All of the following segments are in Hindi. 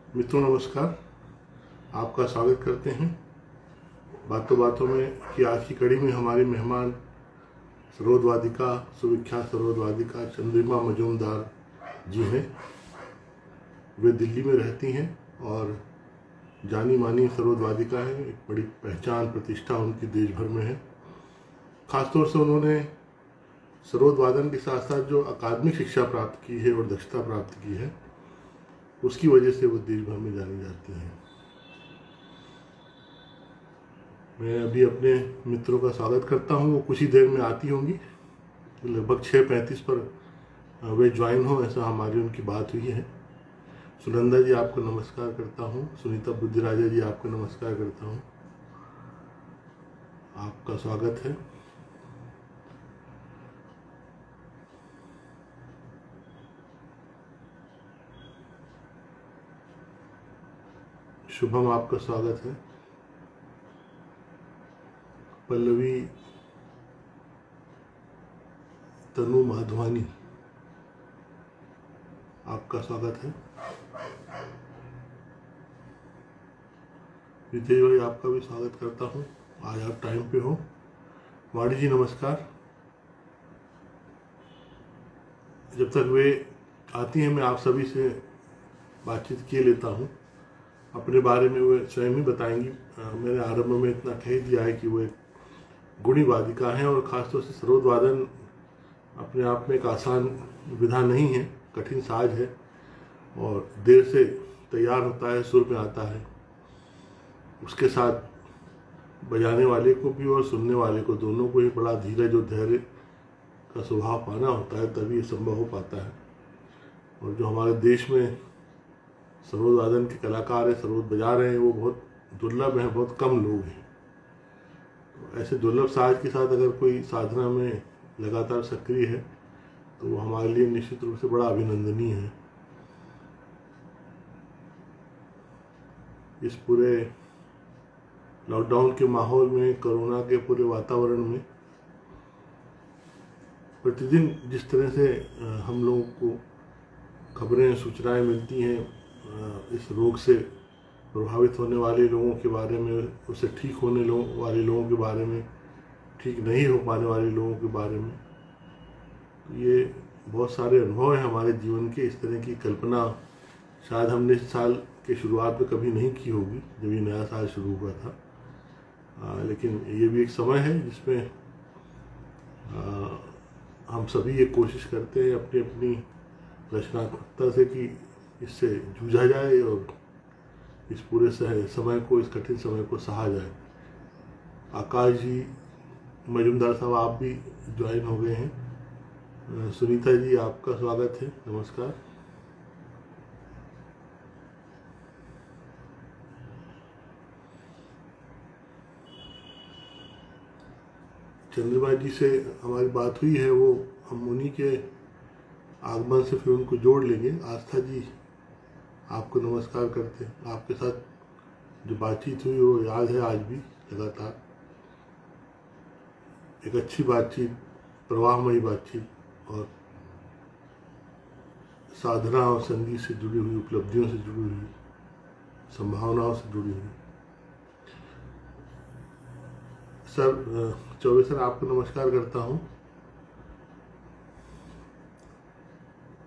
मित्रों नमस्कार। आपका स्वागत करते हैं बातों बातों में कि आज की कड़ी में हमारे मेहमान सरोदवादिका, सुविख्यात सरोदवादिका चंद्रिमा मजूमदार जी हैं। वे दिल्ली में रहती हैं और जानी मानी सरोदवादिका है। एक बड़ी पहचान प्रतिष्ठा उनकी देश भर में है। खासतौर से उन्होंने सरोदवादन के साथ साथ जो अकादमिक शिक्षा प्राप्त की है और दक्षता प्राप्त की है, उसकी वजह से वो देश भर में जानी जाती हैं। मैं अभी अपने मित्रों का स्वागत करता हूँ। वो कुछ ही देर में आती होंगी, लगभग 6:35 पर वे ज्वाइन हो, ऐसा हमारी उनकी बात हुई है। सुनंदा जी आपको नमस्कार करता हूँ। सुनीता बुद्धिराजा जी आपको नमस्कार करता हूँ। आपका स्वागत है। शुभम आपका स्वागत है। पल्लवी, तनु माधवानी आपका स्वागत है। रितेश भाई आपका भी स्वागत करता हूँ, आज आप टाइम पे हो। वाणी जी नमस्कार। जब तक वे आती हैं मैं आप सभी से बातचीत किए लेता हूँ। अपने बारे में वे स्वयं ही बताएंगी। मैंने आरंभ में इतना कह दिया है कि वो एक गुणी वादिका हैं और ख़ासतौर से सरोदवादन अपने आप में एक आसान विधा नहीं है, कठिन साज है और देर से तैयार होता है, सुर में आता है। उसके साथ बजाने वाले को भी और सुनने वाले को, दोनों को ही बड़ा धीरज और धैर्य का स्वभाव पाना होता है, तभी ये संभव हो पाता है। और जो हमारे देश में सरोदवादन के कलाकार है, सरोद बजा रहे हैं, वो बहुत दुर्लभ हैं, बहुत कम लोग हैं। तो ऐसे दुर्लभ साज के साथ अगर कोई साधना में लगातार सक्रिय है तो वो हमारे लिए निश्चित रूप से बड़ा अभिनंदनीय है। इस पूरे लॉकडाउन के माहौल में, कोरोना के पूरे वातावरण में प्रतिदिन जिस तरह से हम लोगों को खबरें, सूचनाएं मिलती हैं इस रोग से प्रभावित होने वाले लोगों के बारे में, उससे ठीक होने वाले लोगों के बारे में, ठीक नहीं हो पाने वाले लोगों के बारे में, ये बहुत सारे अनुभव हैं हमारे जीवन के। इस तरह की कल्पना शायद हमने इस साल के शुरुआत में कभी नहीं की होगी जब ये नया साल शुरू हुआ था। लेकिन ये भी एक समय है जिसमें हम सभी ये कोशिश करते हैं अपनी अपनी रचनात्मकता से कि इससे जूझा जाए और इस पूरे समय को, इस कठिन समय को सहा जाए। आकाश जी मजूमदार साहब आप भी ज्वाइन हो गए हैं। सुनीता जी आपका स्वागत है, नमस्कार। चंद्रमा जी से हमारी बात हुई है, वो हम उन्हीं के आगमन से फिर उनको जोड़ लेंगे। आस्था जी आपको नमस्कार करते हैं। आपके साथ जो बातचीत हुई वो याद है आज भी लगातार। एक अच्छी बातचीत, प्रवाहमयी बातचीत और साधना और संगीत से जुड़ी हुई, उपलब्धियों से जुड़ी हुई, संभावनाओं से जुड़ी हुई। सर चौबे सर आपको नमस्कार करता हूँ।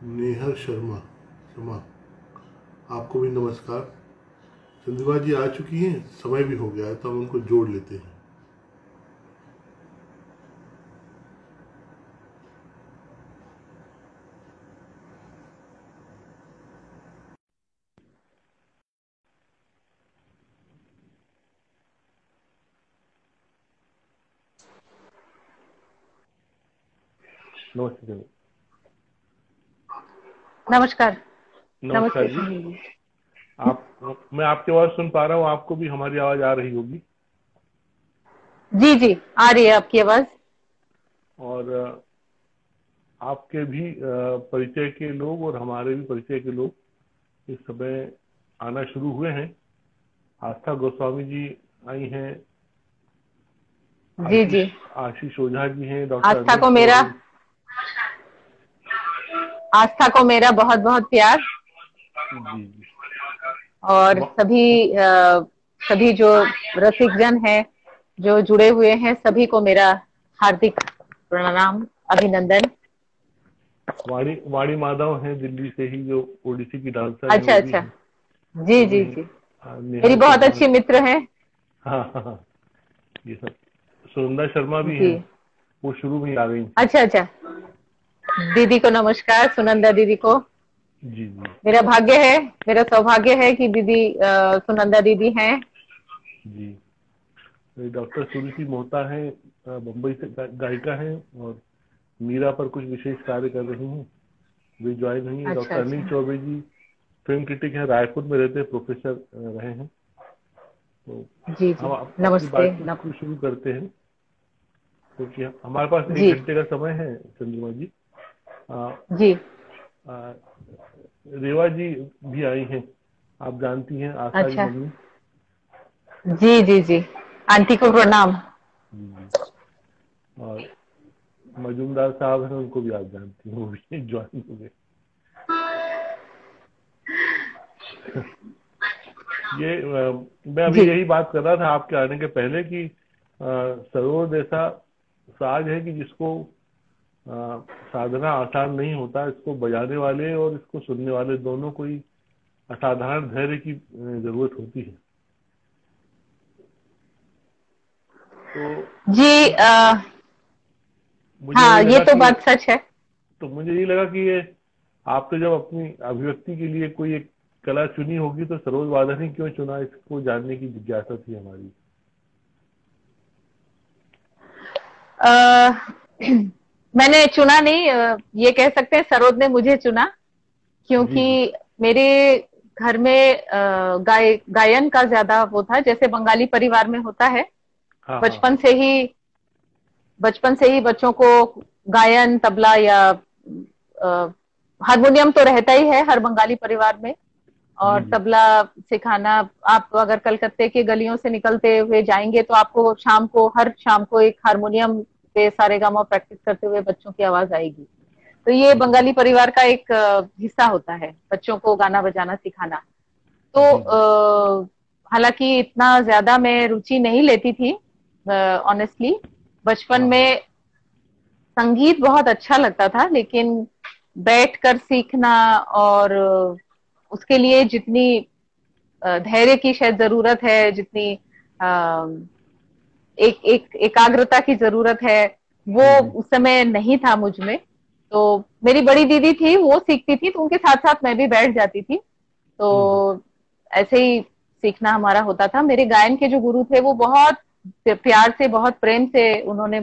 नेहर शर्मा आपको भी नमस्कार। चंद्रिमा जी आ चुकी हैं, समय भी हो गया है तो हम उनको जोड़ लेते हैं। नमस्ते। नमस्कार। नमस्कार जी। मैं आपकी आवाज सुन पा रहा हूँ, आपको भी हमारी आवाज आ रही होगी? जी जी आ रही है आपकी आवाज। और आपके भी परिचय के लोग और हमारे भी परिचय के लोग इस समय आना शुरू हुए हैं। आस्था गोस्वामी जी आई हैं, जी जी आशीष ओझा जी हैं, डॉक्टर आस्था को मेरा बहुत बहुत प्यार। जी। और वा- सभी जो रसिकजन हैं, जो जुड़े हुए हैं, सभी को मेरा हार्दिक प्रणाम, अभिनंदन। वाणी वाणी माधव हैं दिल्ली से ही, जो ओडिसी की डांसर हैं, अच्छा वो भी अच्छा। हैं। जी वो भी जी हैं। जी। मेरी नेहा बहुत चौहान। अच्छी मित्र हैं। हाँ हाँ हाँ, ये सब। सुनंदा शर्मा भी जी। हैं, वो शुरू में ही आ गई थी। अच्छा अच्छा। दीदी को नमस्कार, सुनंदा दीदी को। जी जी मेरा भाग्य है, मेरा सौभाग्य है कि दीदी सुनंदा दीदी हैं। जी। डॉक्टर सुरुचि मोहता हैं, बम्बई से गायिका हैं, और मीरा पर कुछ विशेष कार्य कर रही हैं, वे ज्वाइन हुई है। अच्छा डॉक्टर अच्छा। अनिल चौबे जी फिल्म क्रिटिक हैं, रायपुर में रहते हैं, प्रोफेसर रहे हैं। तो जी हम जी। अपनी नमस्ते बातचीत को शुरू करते हैं, क्योंकि हमारे पास एक जी घंटे का समय है चंद्रमा जी। आ, जी। आ, रेवा जी भी आई हैं, आप जानती हैं, आशा जी अच्छा। मम्मी। जी जी जी। आंटी को प्रणाम। जी। और मजूमदार साहब हैं, उनको भी आप जानती हैं, वो भी ज्वाइन हुए। ये मैं अभी जी। यही बात कर रहा था आपके आने के पहले कि सरोद ऐसा साज है कि जिसको साधना आसान नहीं होता। इसको बजाने वाले और इसको सुनने वाले दोनों को ही असाधारण धैर्य की जरूरत होती है। तो जी मुझे हाँ, वही ये लगा तो कि बात सच है। मुझे यही लगा कि ये आप तो जब अपनी अभिव्यक्ति के लिए कोई एक कला चुनी होगी, तो सरोद वादन ही क्यों चुना, इसको जानने की जिज्ञासा थी हमारी। आ, मैंने चुना नहीं, ये कह सकते हैं सरोद ने मुझे चुना, जी जी। क्योंकि मेरे घर में गायन का ज्यादा वो था, जैसे बंगाली परिवार में होता है। हाँ हाँ बचपन हाँ। से ही बचपन से ही बच्चों को गायन, तबला या हारमोनियम तो रहता ही है हर बंगाली परिवार में, जी और जी तबला सिखाना। आप अगर कलकत्ते के गलियों से निकलते हुए जाएंगे तो आपको हर शाम को एक हारमोनियम पे सारेगामा प्रैक्टिस करते हुए बच्चों की आवाज आएगी। तो ये जी बंगाली परिवार का एक हिस्सा होता है, बच्चों को गाना बजाना सिखाना। तो जी जी। हालांकि इतना ज्यादा मैं रुचि नहीं लेती थी ऑनेस्टली। बचपन हाँ हाँ। में संगीत बहुत अच्छा लगता था, लेकिन बैठकर सीखना और उसके लिए जितनी धैर्य की शायद जरूरत है, जितनी अ, एक एक एकाग्रता की जरूरत है, वो हम्म उस समय नहीं था मुझ में। तो मेरी बड़ी दीदी थी, वो सीखती थी, तो उनके साथ साथ मैं भी बैठ जाती थी। तो हम्म ऐसे ही सीखना हमारा होता था। मेरे गायन के जो गुरु थे, वो बहुत प्यार से, बहुत प्रेम से उन्होंने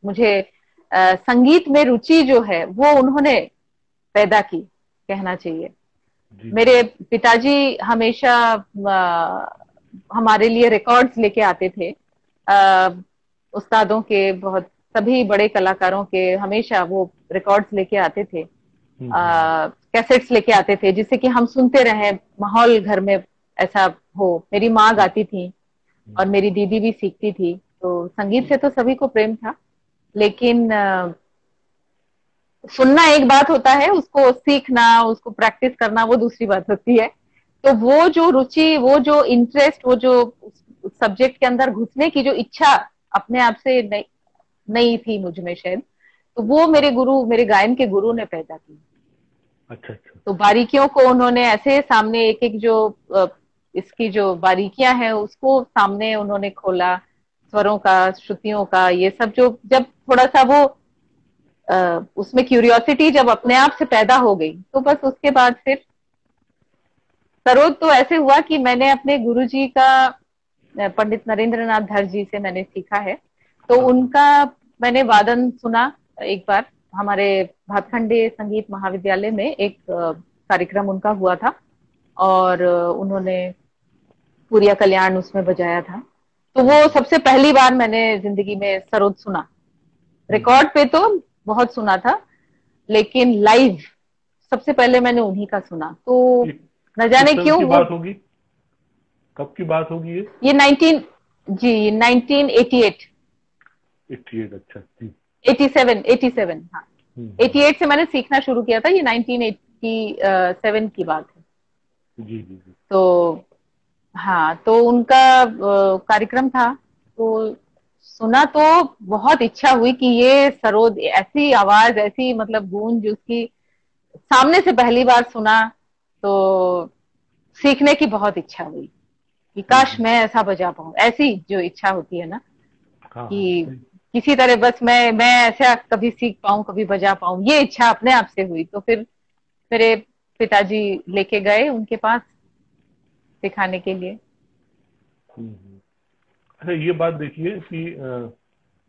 मुझे संगीत में रुचि जो है वो उन्होंने पैदा की, कहना चाहिए। जी जी। मेरे पिताजी हमेशा हमारे लिए रिकॉर्ड्स लेके आते थे, उस्तादों के, बहुत सभी बड़े कलाकारों के हमेशा वो रिकॉर्ड्स लेके आते थे, हम्म। कैसेट्स लेके आते थे, जिससे कि हम सुनते रहे, माहौल घर में ऐसा हो। मेरी माँ हम्म, गाती थी और हम्म, मेरी दीदी भी सीखती थी। तो संगीत से तो सभी को प्रेम था, लेकिन सुनना एक बात होता है, उसको सीखना, उसको प्रैक्टिस करना वो दूसरी बात होती है। तो वो जो रुचि, वो जो इंटरेस्ट, वो जो सब्जेक्ट के अंदर घुसने की जो इच्छा अपने आप से नहीं, नहीं थी मुझ में शायद, तो वो मेरे गुरु, मेरे गायन के गुरु ने पैदा की। अच्छा अच्छा। तो बारीकियों को उन्होंने ऐसे सामने, एक एक जो इसकी जो बारीकियां हैं उसको सामने उन्होंने खोला, स्वरों का, श्रुतियों का, ये सब जो जब थोड़ा सा वो उसमें क्यूरियोसिटी जब अपने आप से पैदा हो गई, तो बस उसके बाद फिर सरोद तो ऐसे हुआ कि मैंने अपने गुरुजी का, पंडित नरेंद्र नाथ धर जी से मैंने सीखा है। तो हाँ हाँ। उनका मैंने वादन सुना एक बार, हमारे भातखंडे संगीत महाविद्यालय में एक कार्यक्रम उनका हुआ था, और उन्होंने पूरिया कल्याण उसमें बजाया था। तो वो हम्म सबसे पहली बार मैंने जिंदगी में सरोद सुना। हम्म। रिकॉर्ड पे तो बहुत सुना था, लेकिन लाइव सबसे पहले मैंने उन्हीं का सुना। तो ये न किस जाने सन क्यों की वो, बात होगी, कब की बात होगी ये? ये 19, जी 1988, 88, अच्छा जी। 87, 87, हाँ। हम्म। 88 से मैंने सीखना शुरू किया था, ये 1987 की बात है। जी जी जी। तो हाँ, तो उनका कार्यक्रम था, तो सुना तो बहुत इच्छा हुई कि ये सरोद, ऐसी आवाज, ऐसी मतलब गूंज उसकी सामने से पहली बार सुना, तो सीखने की बहुत इच्छा हुई कि काश हम्म। मैं ऐसा बजा पाऊं, ऐसी जो इच्छा होती है ना, हाँ हाँ कि सही। किसी तरह बस मैं ऐसा कभी सीख पाऊं, कभी बजा पाऊं, ये इच्छा अपने आप से हुई। तो फिर मेरे पिताजी लेके गए उनके पास सिखाने के लिए। हम्म। अच्छा ये बात देखिए कि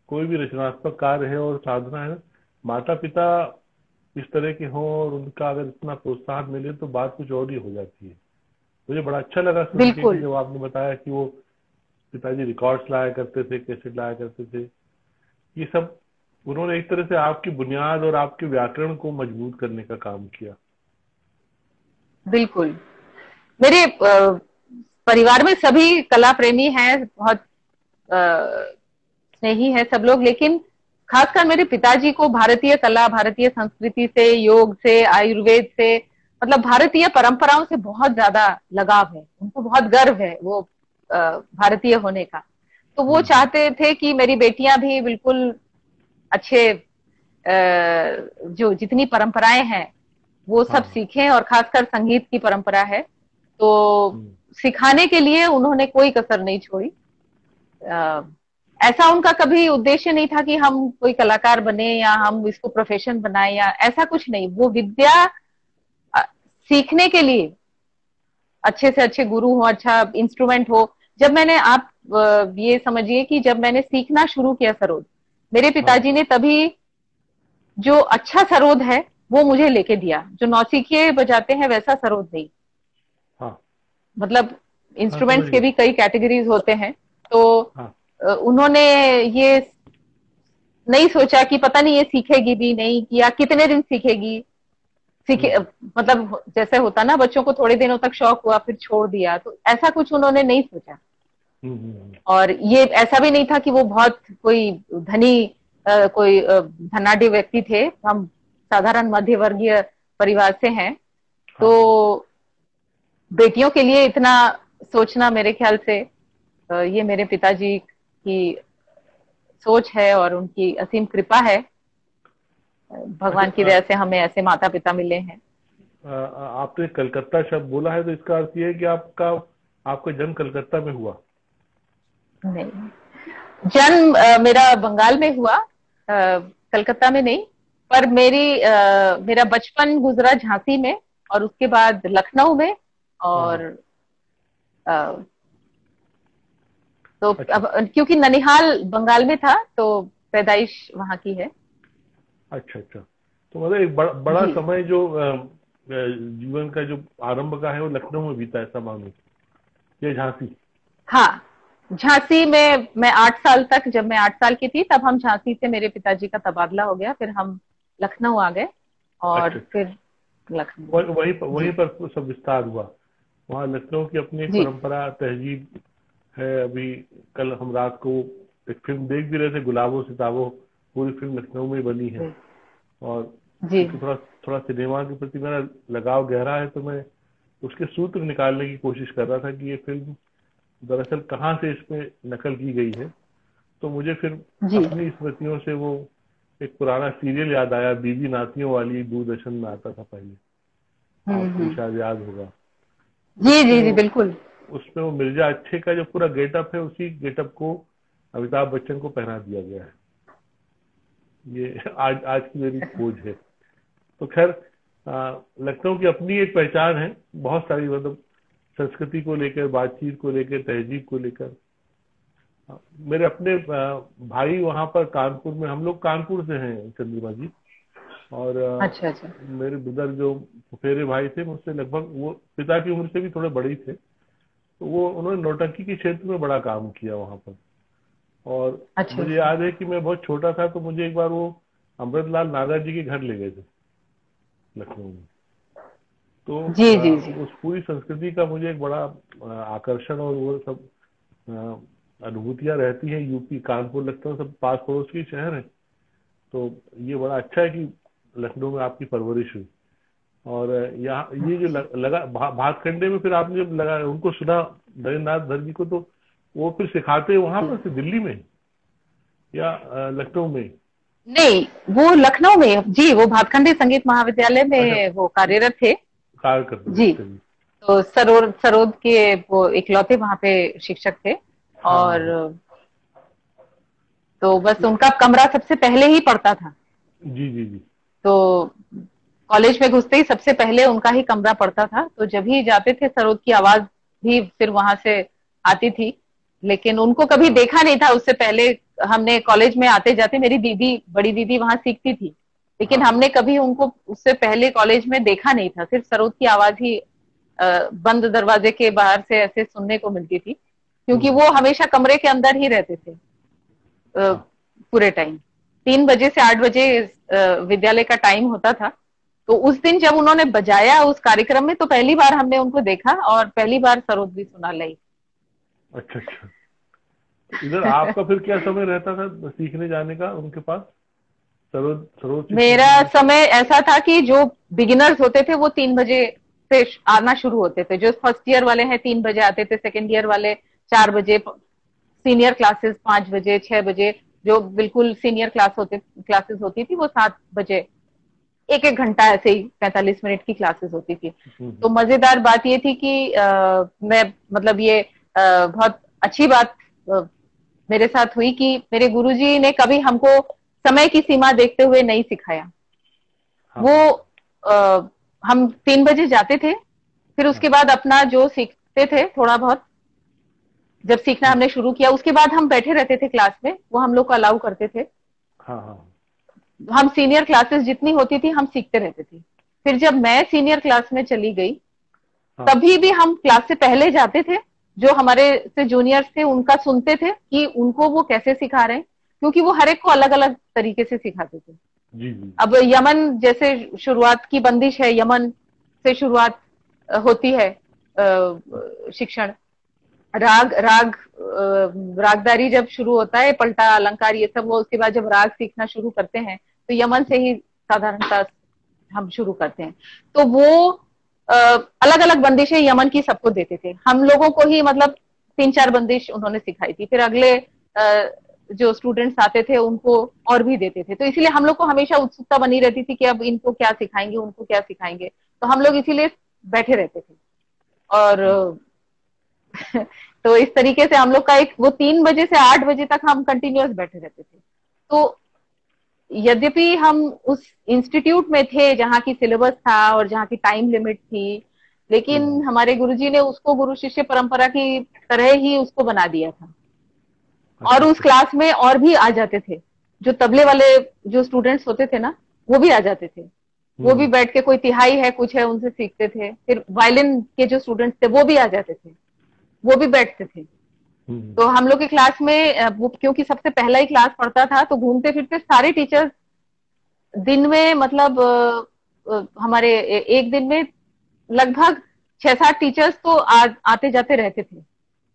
कोई भी रचनात्मक कार्य है और साधना है, माता पिता इस तरह के हों और उनका अगर इतना प्रोत्साहन मिले तो बात कुछ और ही हो जाती है। मुझे बड़ा अच्छा लगा सुन के कि बिल्कुल जब आपने बताया कि वो पिताजी रिकॉर्ड्स लाया करते थे, कैसेट लाया करते थे, ये सब उन्होंने एक तरह से आपकी बुनियाद और आपके व्याकरण को मजबूत करने का काम किया। बिल्कुल। मेरे परिवार में सभी कला प्रेमी हैं, बहुत स्नेही है सब लोग, लेकिन खासकर मेरे पिताजी को भारतीय कला, भारतीय संस्कृति से, योग से, आयुर्वेद से, मतलब भारतीय परंपराओं से बहुत ज्यादा लगाव है। उनको बहुत गर्व है वो भारतीय होने का। तो वो हम्म। चाहते थे कि मेरी बेटियां भी बिल्कुल अच्छे जो जितनी परंपराएं हैं वो हाँ सब हाँ। सीखें, और खासकर संगीत की परंपरा है तो हम्म। सिखाने के लिए उन्होंने कोई कसर नहीं छोड़ी। अ, ऐसा उनका कभी उद्देश्य नहीं था कि हम कोई कलाकार बने या हम इसको प्रोफेशन बनाए, या ऐसा कुछ नहीं। वो विद्या अ, सीखने के लिए अच्छे से अच्छे गुरु हो, अच्छा इंस्ट्रूमेंट हो। जब मैंने, आप ये समझिए कि जब मैंने सीखना शुरू किया सरोद, मेरे हाँ पिताजी ने तभी जो अच्छा सरोद है वो मुझे लेके दिया। जो नौसिखिए बजाते हैं वैसा सरोद नहीं, हाँ मतलब हाँ समझ इंस्ट्रूमेंट्स के गया। भी कई कैटेगरीज होते हैं। तो हाँ। उन्होंने ये नहीं सोचा कि पता नहीं ये सीखेगी भी नहीं, कि या कितने दिन सीखेगी, सीखे हम्म मतलब जैसे होता ना, बच्चों को थोड़े दिनों तक शौक हुआ फिर छोड़ दिया, तो ऐसा कुछ उन्होंने नहीं सोचा। हम्म हम्म और ये ऐसा भी नहीं था कि वो बहुत कोई धनी कोई धनाढ्य व्यक्ति थे। हम साधारण मध्य वर्गीय परिवार से हैं। हाँ तो हाँ। बेटियों के लिए इतना सोचना, मेरे ख्याल से ये मेरे पिताजी की सोच है और उनकी असीम कृपा है। अच्छा भगवान की दया से हमें ऐसे माता पिता मिले हैं। आपने कलकत्ता शब्द बोला है तो इसका अर्थ ये है कि आपका आपका जन्म कलकत्ता में हुआ? नहीं, जन्म मेरा बंगाल में हुआ, कलकत्ता में नहीं। पर मेरा बचपन गुजरा झांसी में, और उसके बाद लखनऊ में। हाँ और हाँ। अ, तो अच्छा अब क्योंकि ननिहाल बंगाल में था, तो पैदाइश वहां की है। अच्छा अच्छा। तो मतलब एक बड़ा जी समय जो जीवन का जो आरंभ का है वो लखनऊ में बीता, ऐसा मानो, ये झांसी? हाँ, झांसी में मैं 8 साल तक, जब मैं 8 साल की थी तब हम झांसी से, मेरे पिताजी का तबादला हो गया, फिर हम लखनऊ आ गए, अच्छा और अच्छा। फिर लखनऊ में। वहीं जी पर सब विस्तार हुआ। वहाँ लखनऊ की अपनी एक जी परंपरा तहजीब है। अभी कल हम रात को एक फिल्म देख भी रहे थे, गुलाबों सिताबों, पूरी फिल्म लखनऊ में बनी है। और जी क्योंकि थोड़ा थोड़ा सिनेमा के प्रति मेरा लगाव गहरा है, तो मैं उसके सूत्र निकालने की कोशिश कर रहा था कि ये फिल्म दरअसल कहाँ से इसमें नकल की गई है। तो मुझे फिर जी। अपनी स्मृतियों से वो एक पुराना सीरियल याद आया, बीबी नातियों वाली, दूरदर्शन में आता था पहले, आपको भी हम्म। शायद याद होगा। जी उसमें जी जी वो बिल्कुल। उसमें वो मिर्जा अच्छे का जो पूरा गेटअप है, उसी गेटअप को अमिताभ बच्चन को पहना दिया गया है। ये आज आज की मेरी खोज है। तो खैर, लखनऊ की अपनी एक पहचान है, बहुत सारी, मतलब संस्कृति को लेकर, बातचीत को लेकर, तहजीब को लेकर। मेरे अपने भाई वहां पर कानपुर में, हम लोग कानपुर से हैं चंद्रिमा जी। और अच्छा अच्छा। मेरे बुदर जो फुफेरे भाई थे मुझसे लगभग, वो पिता की उम्र से भी थोड़े बड़े ही थे, तो वो उन्होंने नौटंकी के क्षेत्र में बड़ा काम किया वहां पर। और अच्छा मुझे अच्छा। याद है कि मैं बहुत छोटा था, तो मुझे एक बार वो अमृतलाल नागर जी के घर ले गए थे लखनऊ में। तो जी जी जी। उस पूरी संस्कृति का मुझे एक बड़ा आकर्षण और वो सब अनुभूतियां रहती हैं। यूपी, कानपुर, लखनऊ सब पास पड़ोस के शहर हैं। तो ये बड़ा अच्छा है कि लखनऊ में आपकी परवरिश हुई। और यहाँ ये जो लगा भातखंडे में, फिर आपने जब लगा उनको सुना नरेंद्र धर जी को, तो वो फिर सिखाते वहां पर दिल्ली में या लखनऊ में? नहीं, वो लखनऊ में जी, वो भातखंडे संगीत महाविद्यालय में वो कार्यरत थे। कार्य करते जी। तो सरोद के वो इकलौते वहां पे शिक्षक थे। और तो बस उनका कमरा सबसे पहले ही पड़ता था। जी जी जी। तो कॉलेज में घुसते ही सबसे पहले उनका ही कमरा पड़ता था। तो जब ही जाते थे सरोद की आवाज भी फिर वहां से आती थी, लेकिन उनको कभी देखा नहीं था उससे पहले। हमने कॉलेज में आते जाते, मेरी दीदी, बड़ी दीदी वहां सीखती थी, लेकिन हमने कभी उनको उससे पहले कॉलेज में देखा नहीं था। सिर्फ सरोद की आवाज ही बंद दरवाजे के बाहर से ऐसे सुनने को मिलती थी, क्योंकि वो हमेशा कमरे के अंदर ही रहते थे पूरे टाइम। 3 बजे से 8 बजे विद्यालय का टाइम होता था। तो उस दिन जब उन्होंने बजाया उस कार्यक्रम में, तो पहली बार हमने उनको देखा और पहली बार सरोद भी सुना लाई। अच्छा अच्छा। इधर आपका फिर क्या समय रहता था सीखने जाने का उनके पास? सरोद मेरा समय ऐसा था कि जो बिगिनर्स होते थे वो 3 बजे से आना शुरू होते थे। जो फर्स्ट ईयर वाले हैं 3 बजे आते थे, सेकेंड ईयर वाले 4 बजे, सीनियर क्लासेस 5 बजे, 6 बजे, जो बिल्कुल सीनियर क्लासेस होती थी वो 7 बजे। एक घंटा ऐसे ही 45 मिनट की क्लासेस होती थी। तो मजेदार बात ये थी कि मैं मतलब ये बहुत अच्छी बात मेरे साथ हुई कि मेरे गुरुजी ने कभी हमको समय की सीमा देखते हुए नहीं सिखाया। वो हम 3 बजे जाते थे, फिर उसके बाद अपना जो सीखते थे थोड़ा बहुत, जब सीखना हमने शुरू किया उसके बाद हम बैठे रहते थे क्लास में। वो हम लोग को अलाउ करते थे। हम सीनियर क्लासेस जितनी होती थी हम सीखते रहते थे। फिर जब मैं सीनियर क्लास में चली गई, तभी भी हम क्लास से पहले जाते थे। जो हमारे से जूनियर्स थे उनका सुनते थे कि उनको वो कैसे सिखा रहे हैं, क्योंकि वो हर एक को अलग अलग तरीके से सिखाते थे। जी जी। अब यमन जैसे शुरुआत की बंदिश है, यमन से शुरुआत होती है शिक्षण। रागदारी जब शुरू होता है, पलटा, अलंकार, ये सब, वो उसके बाद जब राग सीखना शुरू करते हैं तो यमन से ही साधारणतः हम शुरू करते हैं। तो वो अलग अलग बंदिशें यमन की सबको देते थे। हम लोगों को ही मतलब 3-4 बंदिश उन्होंने सिखाई थी। फिर अगले जो स्टूडेंट्स आते थे उनको और भी देते थे। तो इसीलिए हम लोग को हमेशा उत्सुकता बनी रहती थी कि अब इनको क्या सिखाएंगे, उनको क्या सिखाएंगे। तो हम लोग इसीलिए बैठे रहते थे। और तो इस तरीके से हम लोग का वो 3 बजे से 8 बजे तक हम कंटिन्यूअस बैठे रहते थे। तो यद्यपि हम उस इंस्टीट्यूट में थे जहाँ की सिलेबस था और जहाँ की टाइम लिमिट थी, लेकिन हमारे गुरुजी ने उसको गुरु शिष्य परंपरा की तरह ही उसको बना दिया था। और उस क्लास में और भी आ जाते थे। जो तबले वाले जो स्टूडेंट्स होते थे ना, वो भी आ जाते थे। वो भी बैठ के, कोई तिहाई है कुछ है, उनसे सीखते थे। फिर वायलिन के जो स्टूडेंट्स थे वो भी आ जाते थे, वो भी बैठते थे। तो हम लोग की क्लास में वो क्योंकि सबसे पहला ही क्लास पढ़ता था, तो घूमते फिरते सारे टीचर्स दिन में मतलब हमारे एक दिन में लगभग 6-7 टीचर्स तो आते जाते रहते थे,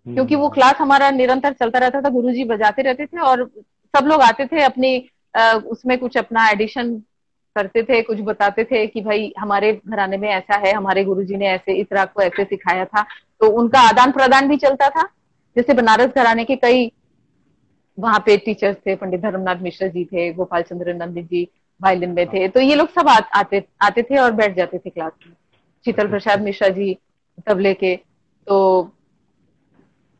क्योंकि वो क्लास हमारा निरंतर चलता रहता था। गुरुजी बजाते रहते थे और सब लोग आते थे, अपनी उसमें कुछ अपना एडिशन करते थे, कुछ बताते थे कि भाई हमारे घराने में ऐसा है, हमारे गुरुजी ने ऐसे इस राग को ऐसे सिखाया था। तो उनका आदान प्रदान भी चलता था। जैसे बनारस घराने के कई वहां पे टीचर्स थे, पंडित धर्मनाथ मिश्र जी थे, गोपाल चंद्र नंदी जी वायलिन में थे। तो ये लोग सब आते थे और बैठ जाते थे क्लास में। शीतल प्रसाद मिश्रा जी तबले के, तो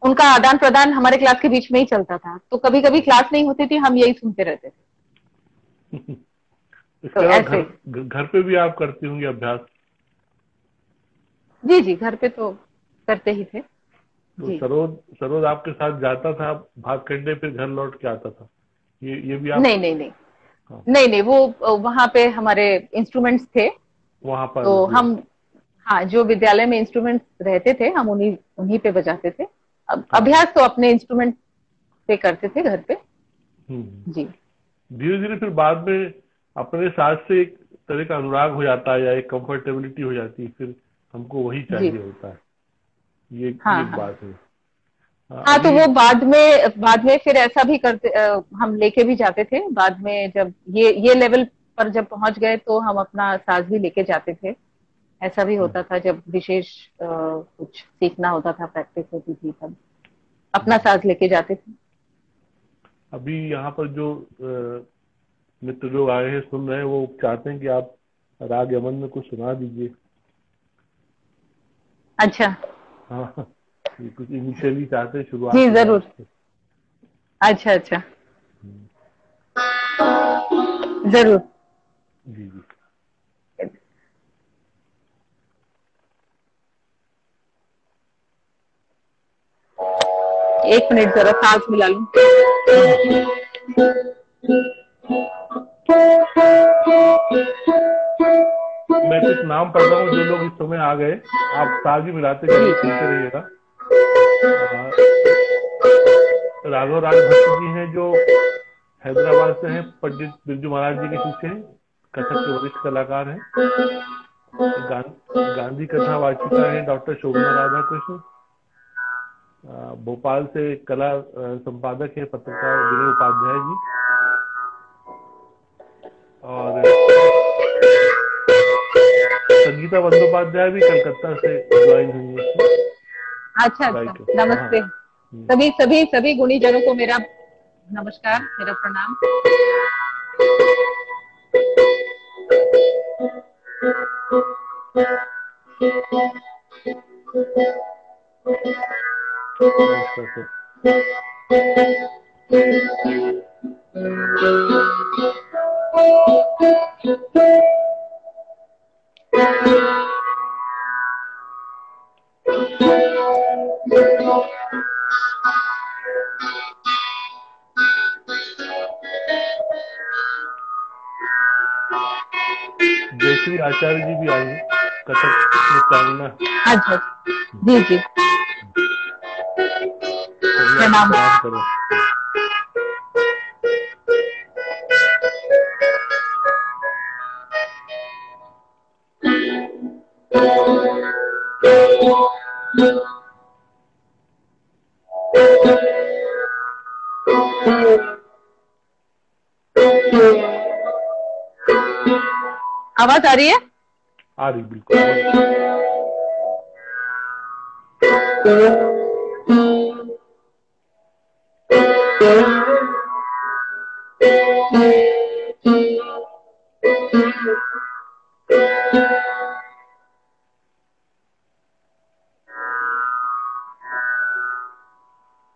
उनका आदान प्रदान हमारे क्लास के बीच में ही चलता था। तो कभी कभी क्लास नहीं होती थी, हम यही सुनते रहते थे। तो ऐसे घर पे भी आप करती होंगी अभ्यास? जी जी, घर पे तो करते ही थे। तो सरोद आपके साथ जाता था भातखंडे, फिर घर लौट के आता था? ये भी आप? नहीं, नहीं, वो वहां पे हमारे इंस्ट्रूमेंट्स थे वहां पर। तो हम, हाँ, जो विद्यालय में इंस्ट्रूमेंट्स रहते थे हम उन्हीं पे बजाते थे। अभ्यास तो अपने इंस्ट्रूमेंट पे करते थे घर पे। जी। धीरे धीरे फिर बाद में अपने साथ से एक तरह का अनुराग हो जाता है या एक कंफर्टेबिलिटी हो जाती है, फिर हमको वही चाहिए होता है। ये बात है। हाँ, तो वो बाद में फिर ऐसा भी करते, हम लेके भी जाते थे बाद में। जब ये लेवल पर जब पहुंच गए तो हम अपना साज भी लेके जाते थे ऐसा भी होता था जब विशेष कुछ सीखना होता था, प्रैक्टिस होती थी, तब अपना साज लेके जाते थे। अभी यहाँ पर जो मित्र लोग आए हैं सुन रहे हैं, वो चाहते हैं कि आप राग यमन में कुछ सुना दीजिए। अच्छा। हाँ, ये कुछ इनिशियली चाहते हैं शुरुआत जी में। जरूर। अच्छा अच्छा, जरूर। जी जी। एक मिनट जरा सांस मिला लूं। मैं कुछ नाम पढ़ रहा हूँ, जो लोग इस समय आ गए आप ताल भी मिलाते जाइए, सुनते रहिएगा। राघव राज भट्ट जी हैं जो हैदराबाद से हैं, पंडित बिरजू महाराज जी के शिष्य हैं, कथक के वरिष्ठ कलाकार हैं। गांधी कथा वाचिका है डॉक्टर शोभना राधा कृष्ण। भोपाल से कला संपादक है पत्रकार विनय उपाध्याय जी। और संगीता बंदोपाध्याय भी कलकत्ता से ज्वाइन हुई है। अच्छा अच्छा, नमस्ते। सभी सभी सभी गुणी जनों को मेरा नमस्कार, मेरा प्रणाम। जयश्री आचार्य जी भी आई हैं, कथक नृत्यांगना। अच्छा जी जी, प्रणाम करो। आवाज आ रही है? आ रही, बिल्कुल।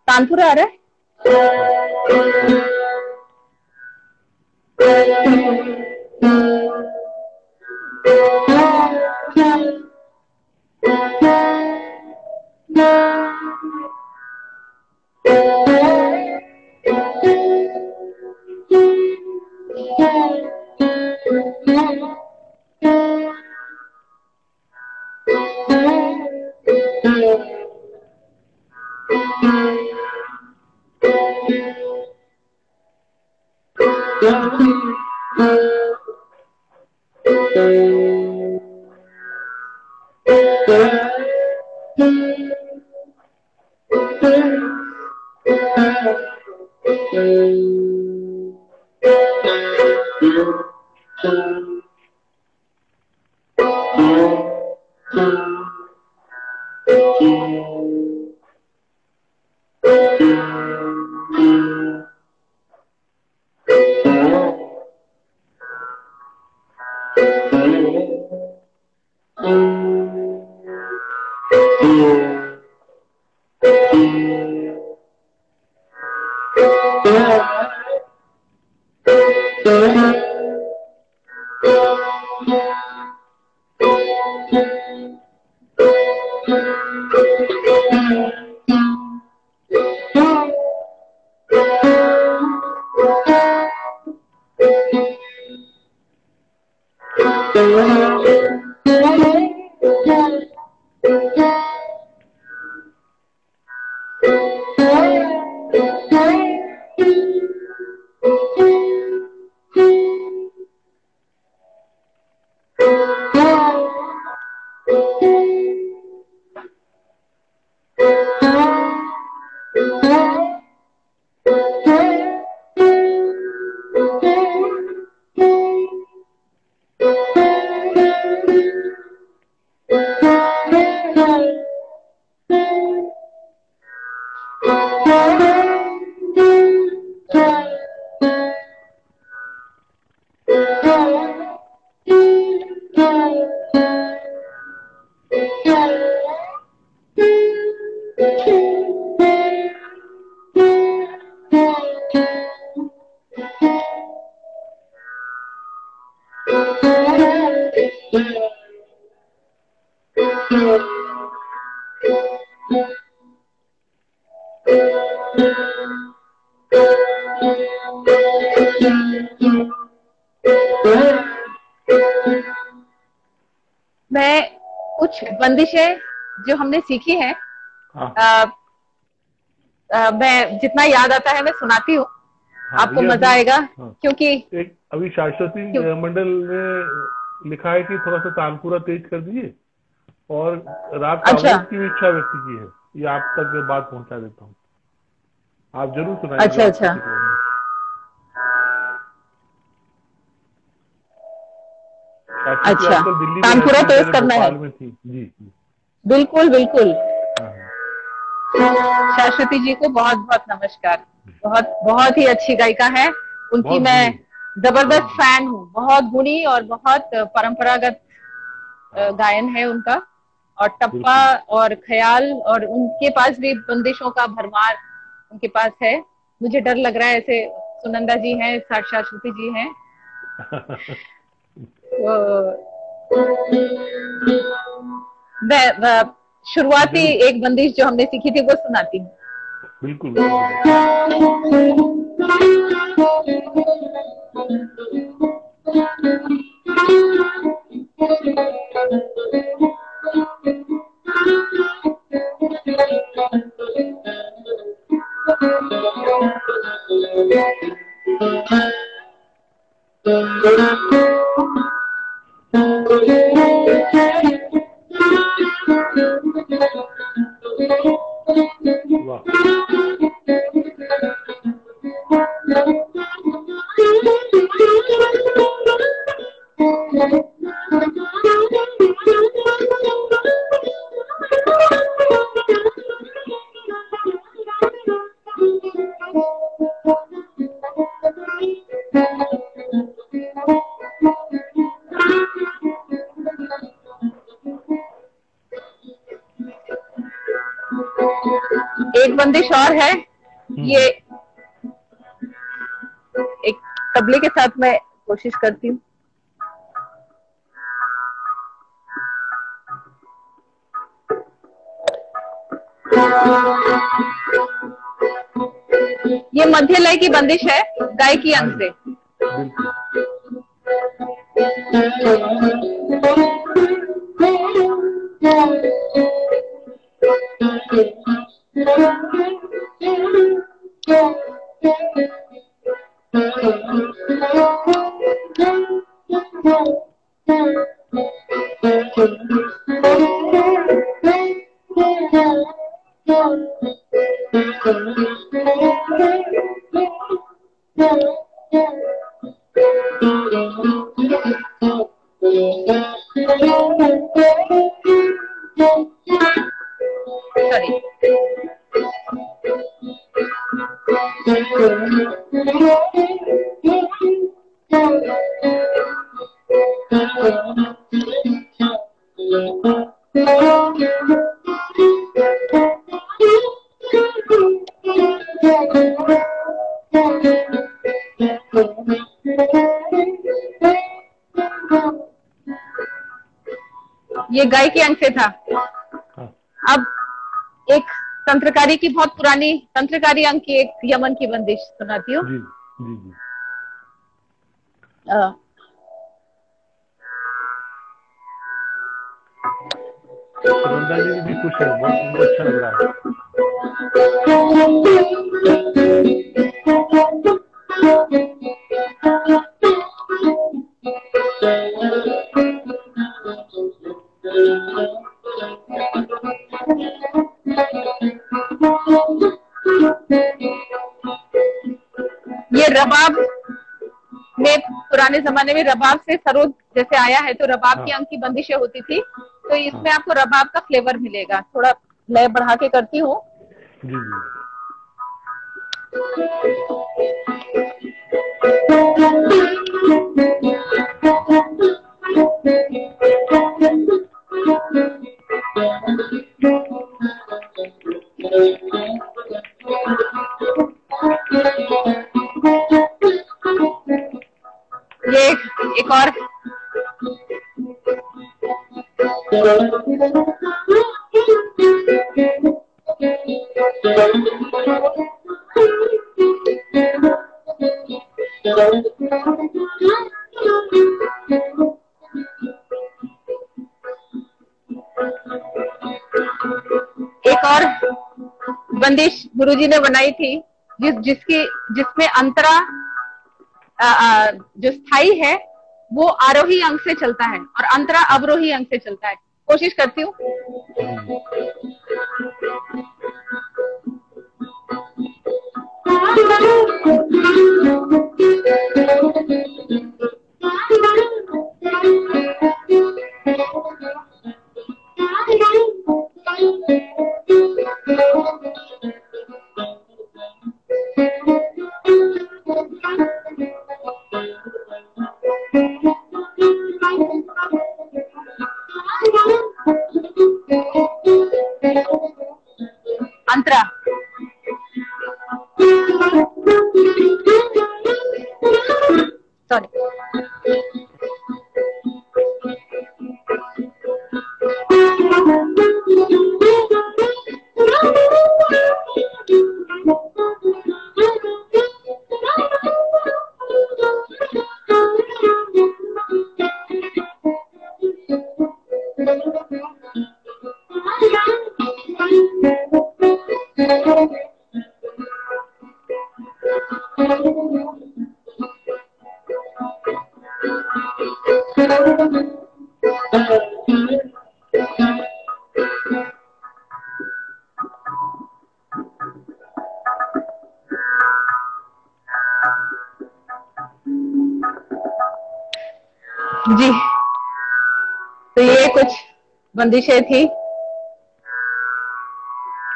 तानपुरा आ रहा है? मैं कुछ बंदिशें जो हमने सीखी है, मैं जितना याद आता है मैं सुनाती हूँ। आपको मजा आएगा। क्योंकि एक अभी शाश्वती मंडल ने लिखा है कि थोड़ा सा तानपुरा तेज कर दीजिए, और राग कामोद की भी इच्छा व्यक्त की है, ये आप तक बात पहुंचा देता हूँ, आप जरूर सुनाइए। अच्छा अच्छा, अच्छा, तानपुरा तेज करना है। जी बिल्कुल बिल्कुल। शाश्वती जी को बहुत बहुत नमस्कार। बहुत बहुत ही अच्छी गायिका है, उनकी मैं जबरदस्त फैन हूँ। बहुत गुणी और बहुत परंपरागत गायन है उनका, और टप्पा और ख्याल, और उनके पास भी बंदिशों का भरमार उनके पास है। मुझे डर लग रहा है, ऐसे सुनंदा जी हैं, शाश्वती जी हैं। मैं शुरुआती एक बंदिश जो हमने सीखी थी वो सुनाती हूँ। बिल्कुल। एक बंदिश और है, ये एक तबले के साथ मैं कोशिश करती हूँ। ये मध्य लय की बंदिश है, गायकी अंग से। ये गायकी अंग से था। अब एक तंत्रकारी की, बहुत पुरानी तंत्रकारी अंग की एक यमन की बंदिश सुनाती हूँ। जी भी खुश है, बहुत अच्छा लग रहा है। ये रबाब में, पुराने जमाने में रबाब से सरोद जैसे आया है, तो रबाब की अंग की बंदिशें होती थी, तो इसमें आपको रबाब का फ्लेवर मिलेगा। थोड़ा लय बढ़ा के करती हूँ। ये एक और एक और बंदिश गुरुजी ने बनाई थी जिसमें अंतरा जो स्थाई है वो आरोही अंग से चलता है और अंतरा अवरोही अंग से चलता है। कोशिश करती हूँ। अंतरा सॉरी जी। तो ये कुछ बंदिशें थी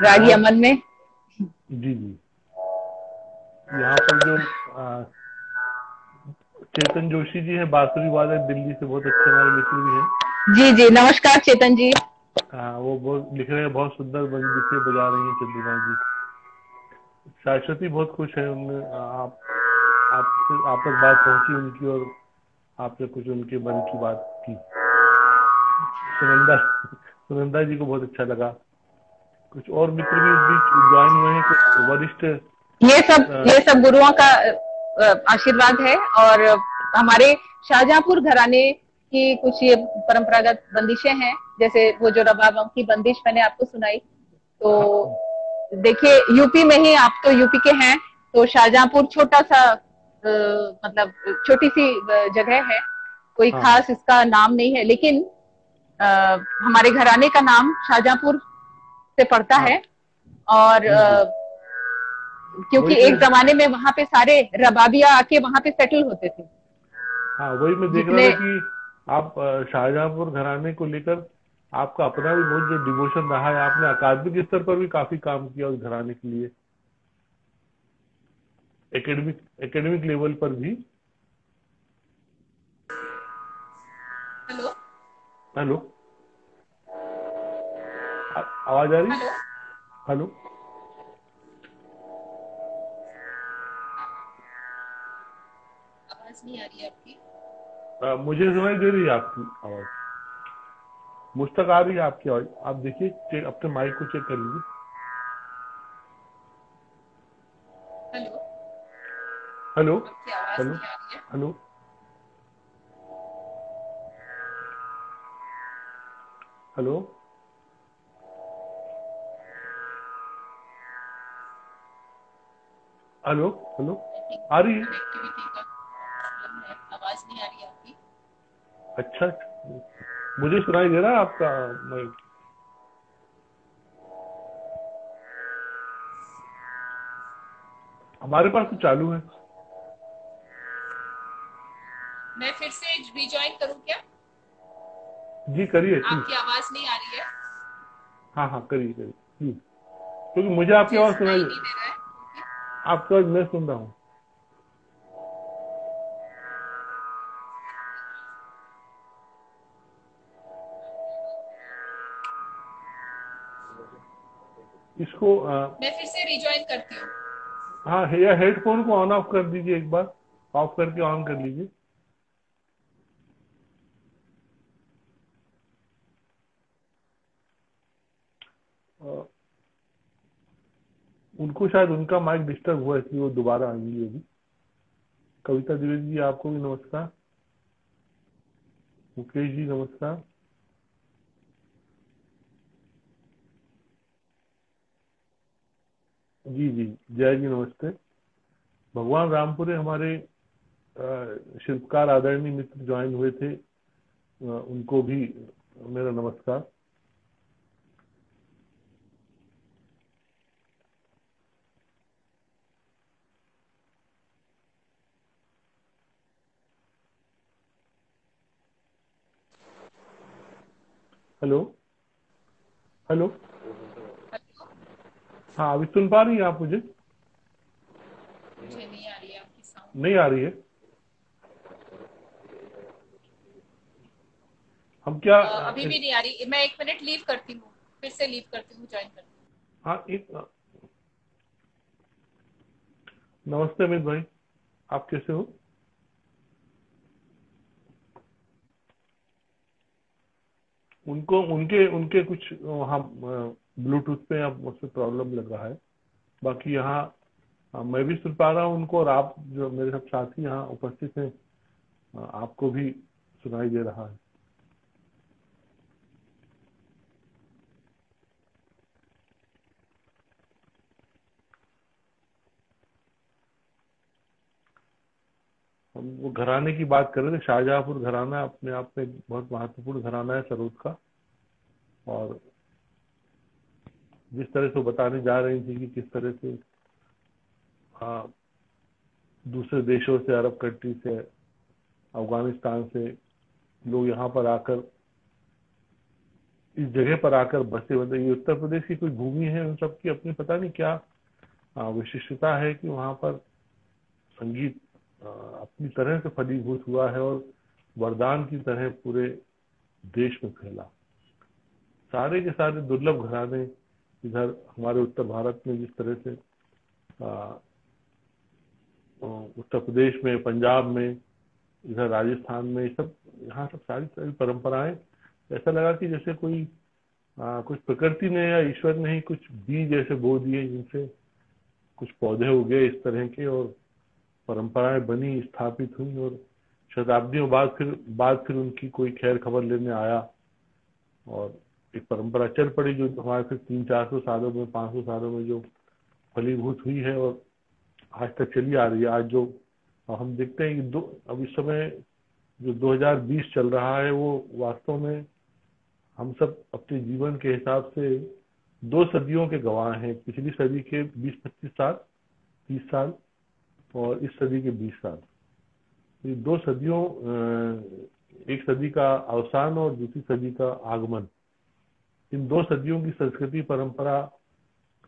राग यमन में। जी जी। यहाँ पर जो चेतन जोशी जी हैं, बांसुरी वादक, दिल्ली से, बहुत अच्छे हमारे मित्र भी हैं। जी जी, नमस्कार चेतन जी। वो बहुत लिख रहे हैं, बहुत सुंदर बंदिशें बजा रही हैं चंद्रिमा जी। शाश्वती बहुत खुश है, उनमें आप तक बात पहुंची उनकी और आपने कुछ उनके मन की बात की। सुनंदा जी को बहुत अच्छा लगा। कुछ और मित्र भी इस बीच ज्वाइन हुए हैं, कुछ वरिष्ठ। ये सब गुरुओं का आशीर्वाद है और हमारे शाहजहांपुर घराने की कुछ ये परंपरागत बंदिशें हैं, जैसे वो जो रबाब की बंदिश मैंने आपको सुनाई। तो देखिए, यूपी में ही, आप तो यूपी के हैं, तो शाहजहांपुर छोटा सा मतलब छोटी सी जगह है, कोई खास इसका नाम नहीं है, लेकिन हमारे घराने का नाम शाहजहांपुर से पड़ता है। और क्योंकि एक जमाने में वहां पे सारे रबाबिया आके वहां पे सेटल होते थे। हाँ, वही मैं देख रहा था कि आप शाहजहांपुर घराने को लेकर आपका अपना भी बहुत जो डिवोशन रहा है, आपने अकादमिक स्तर पर भी काफी काम किया उस घराने के लिए, एकेडमिक लेवल पर भी। हेलो हेलो, आवाज आ रही? हेलो, आवाज नहीं आ रही है आपकी? मुझे सुनाई दे रही है आपकी आवाज, मुझ तक आ रही है आपकी आवाज। आप देखिए, अपने माइक को चेक कर लीजिए। Hello hello hello hello hello hello hello, आ रही है? आवाज नहीं आ रही है आपकी? अच्छा, मुझे सुनाई दे रहा है आपका माइक। हमारे पास तो चालू है। मैं फिर से रिजॉइन करूं क्या? जी करिए। आपकी आवाज नहीं आ रही है? हाँ हाँ, करिए करिए, क्योंकि मुझे आपकी आवाज सुनाई नहीं दे रहा है। आपकी आवाज मैं सुन रहा हूँ। इसको मैं फिर से रिजॉइन करती हूँ। हाँ, या हेडफोन को ऑन ऑफ कर दीजिए, एक बार ऑफ करके ऑन कर लीजिए। उनको शायद उनका माइक डिस्टर्ब हुआ, इसलिए वो दोबारा आएंगी अभी। कविता द्विवेदी जी, आपको भी नमस्कार। मुकेश जी नमस्कार। जी जी, जय जी नमस्ते। भगवान रामपुरे हमारे शिल्पकार आदरणीय मित्र ज्वाइन हुए थे, उनको भी मेरा नमस्कार। हेलो हेलो, हाँ अभी सुन पा रही हैं आप मुझे? मुझे नहीं आ रही है आपकी साउंड। नहीं आ रही है? हम क्या अभी भी नहीं आ रही। मैं 1 मिनट लीव करती हूँ, फिर से लीव करती हूँ, ज्वाइन करती हूँ। हाँ नमस्ते अमित भाई, आप कैसे हो? उनको उनके उनके कुछ वहाँ ब्लूटूथ पे या उसमें प्रॉब्लम लग रहा है। बाकी यहाँ मैं भी सुन पा रहा हूँ उनको, और आप जो मेरे सब साथी यहाँ उपस्थित हैं आपको भी सुनाई दे रहा है। हम वो घराने की बात कर रहे थे। शाहजहांपुर घराना अपने आप में एक बहुत महत्वपूर्ण घराना है सरोद का, और जिस तरह से वो बताने जा रही थी कि किस तरह से दूसरे देशों से, अरब कंट्री से, अफगानिस्तान से लोग यहाँ पर आकर, इस जगह पर आकर बसे। मतलब ये उत्तर प्रदेश की कोई भूमि है, उन सबकी अपनी पता नहीं क्या विशिष्टता है कि वहाँ पर संगीत अपनी तरह से फलीभूत हुआ है और वरदान की तरह पूरे देश में फैला। सारे के सारे दुर्लभ घराने इधर हमारे उत्तर भारत में, जिस तरह से उत्तर प्रदेश में, पंजाब में, इधर राजस्थान में, सब यहाँ सब सारी सारी परंपराएं, ऐसा लगा कि जैसे कोई कुछ प्रकृति ने या ईश्वर ने ही कुछ बीज ऐसे बो दिए, जिनसे कुछ पौधे उगे इस तरह के, और परंपराएं बनी, स्थापित हुई, और शताब्दियों बाद फिर उनकी कोई खैर खबर लेने आया, और एक परंपरा चल पड़ी जो हमारे फिर 300-400 सालों में, 500 सालों में जो फलीभूत हुई है और आज तक चली आ रही है। आज जो हम देखते हैं कि अब इस समय जो 2020 चल रहा है, वो वास्तव में हम सब अपने जीवन के हिसाब से 2 सदियों के गवाह हैं। पिछली सदी के 20-25 साल, 30 साल, और इस सदी के 20 साल। ये 2 सदियों, एक सदी का अवसान और दूसरी सदी का आगमन, इन 2 सदियों की संस्कृति परंपरा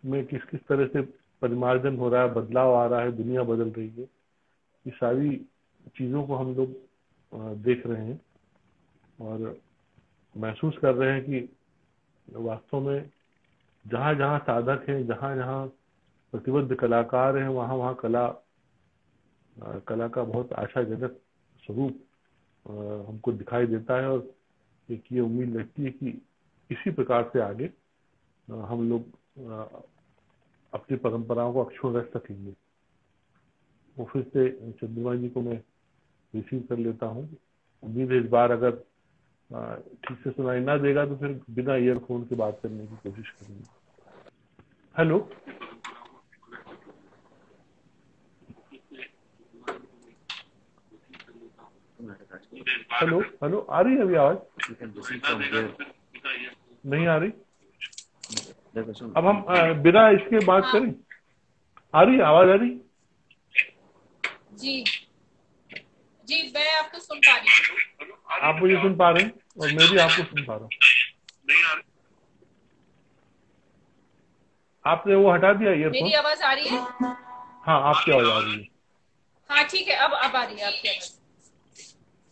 में किस किस तरह से परिमार्जन हो रहा है, बदलाव आ रहा है, दुनिया बदल रही है, ये सारी चीजों को हम लोग देख रहे हैं और महसूस कर रहे हैं कि वास्तव में जहाँ जहाँ साधक हैं, जहाँ जहाँ प्रतिबद्ध कलाकार हैं, वहाँ वहाँ कला का बहुत आशाजनक स्वरूप हमको दिखाई देता है, और एक ये उम्मीद लगती है कि इसी प्रकार से आगे हम लोग अपनी परंपराओं को अक्षुण्ण रख सकेंगे। वो फिर से चंद्रमा जी को मैं रिसीव कर लेता हूँ। उम्मीद है इस बार अगर ठीक से सुनाई ना देगा तो फिर बिना ईयरफोन के बात करने की कोशिश करेंगे। हेलो हेलो हेलो, आ रही है अभी आवाज? नहीं आ रही? अब हम बिना इसके बात करें। आ रही है आवाज? आ रही? जी जी, मैं आपको सुन पा रही हूँ। आप मुझे सुन पा रहे हैं और मैं भी आपको सुन पा रहा हूँ। आपने वो हटा दिया ईयरफोन? मेरी आवाज आ रही है? हाँ, आपकी आवाज आ रही है। हाँ ठीक है, अब आ रही है आपकी आवाज।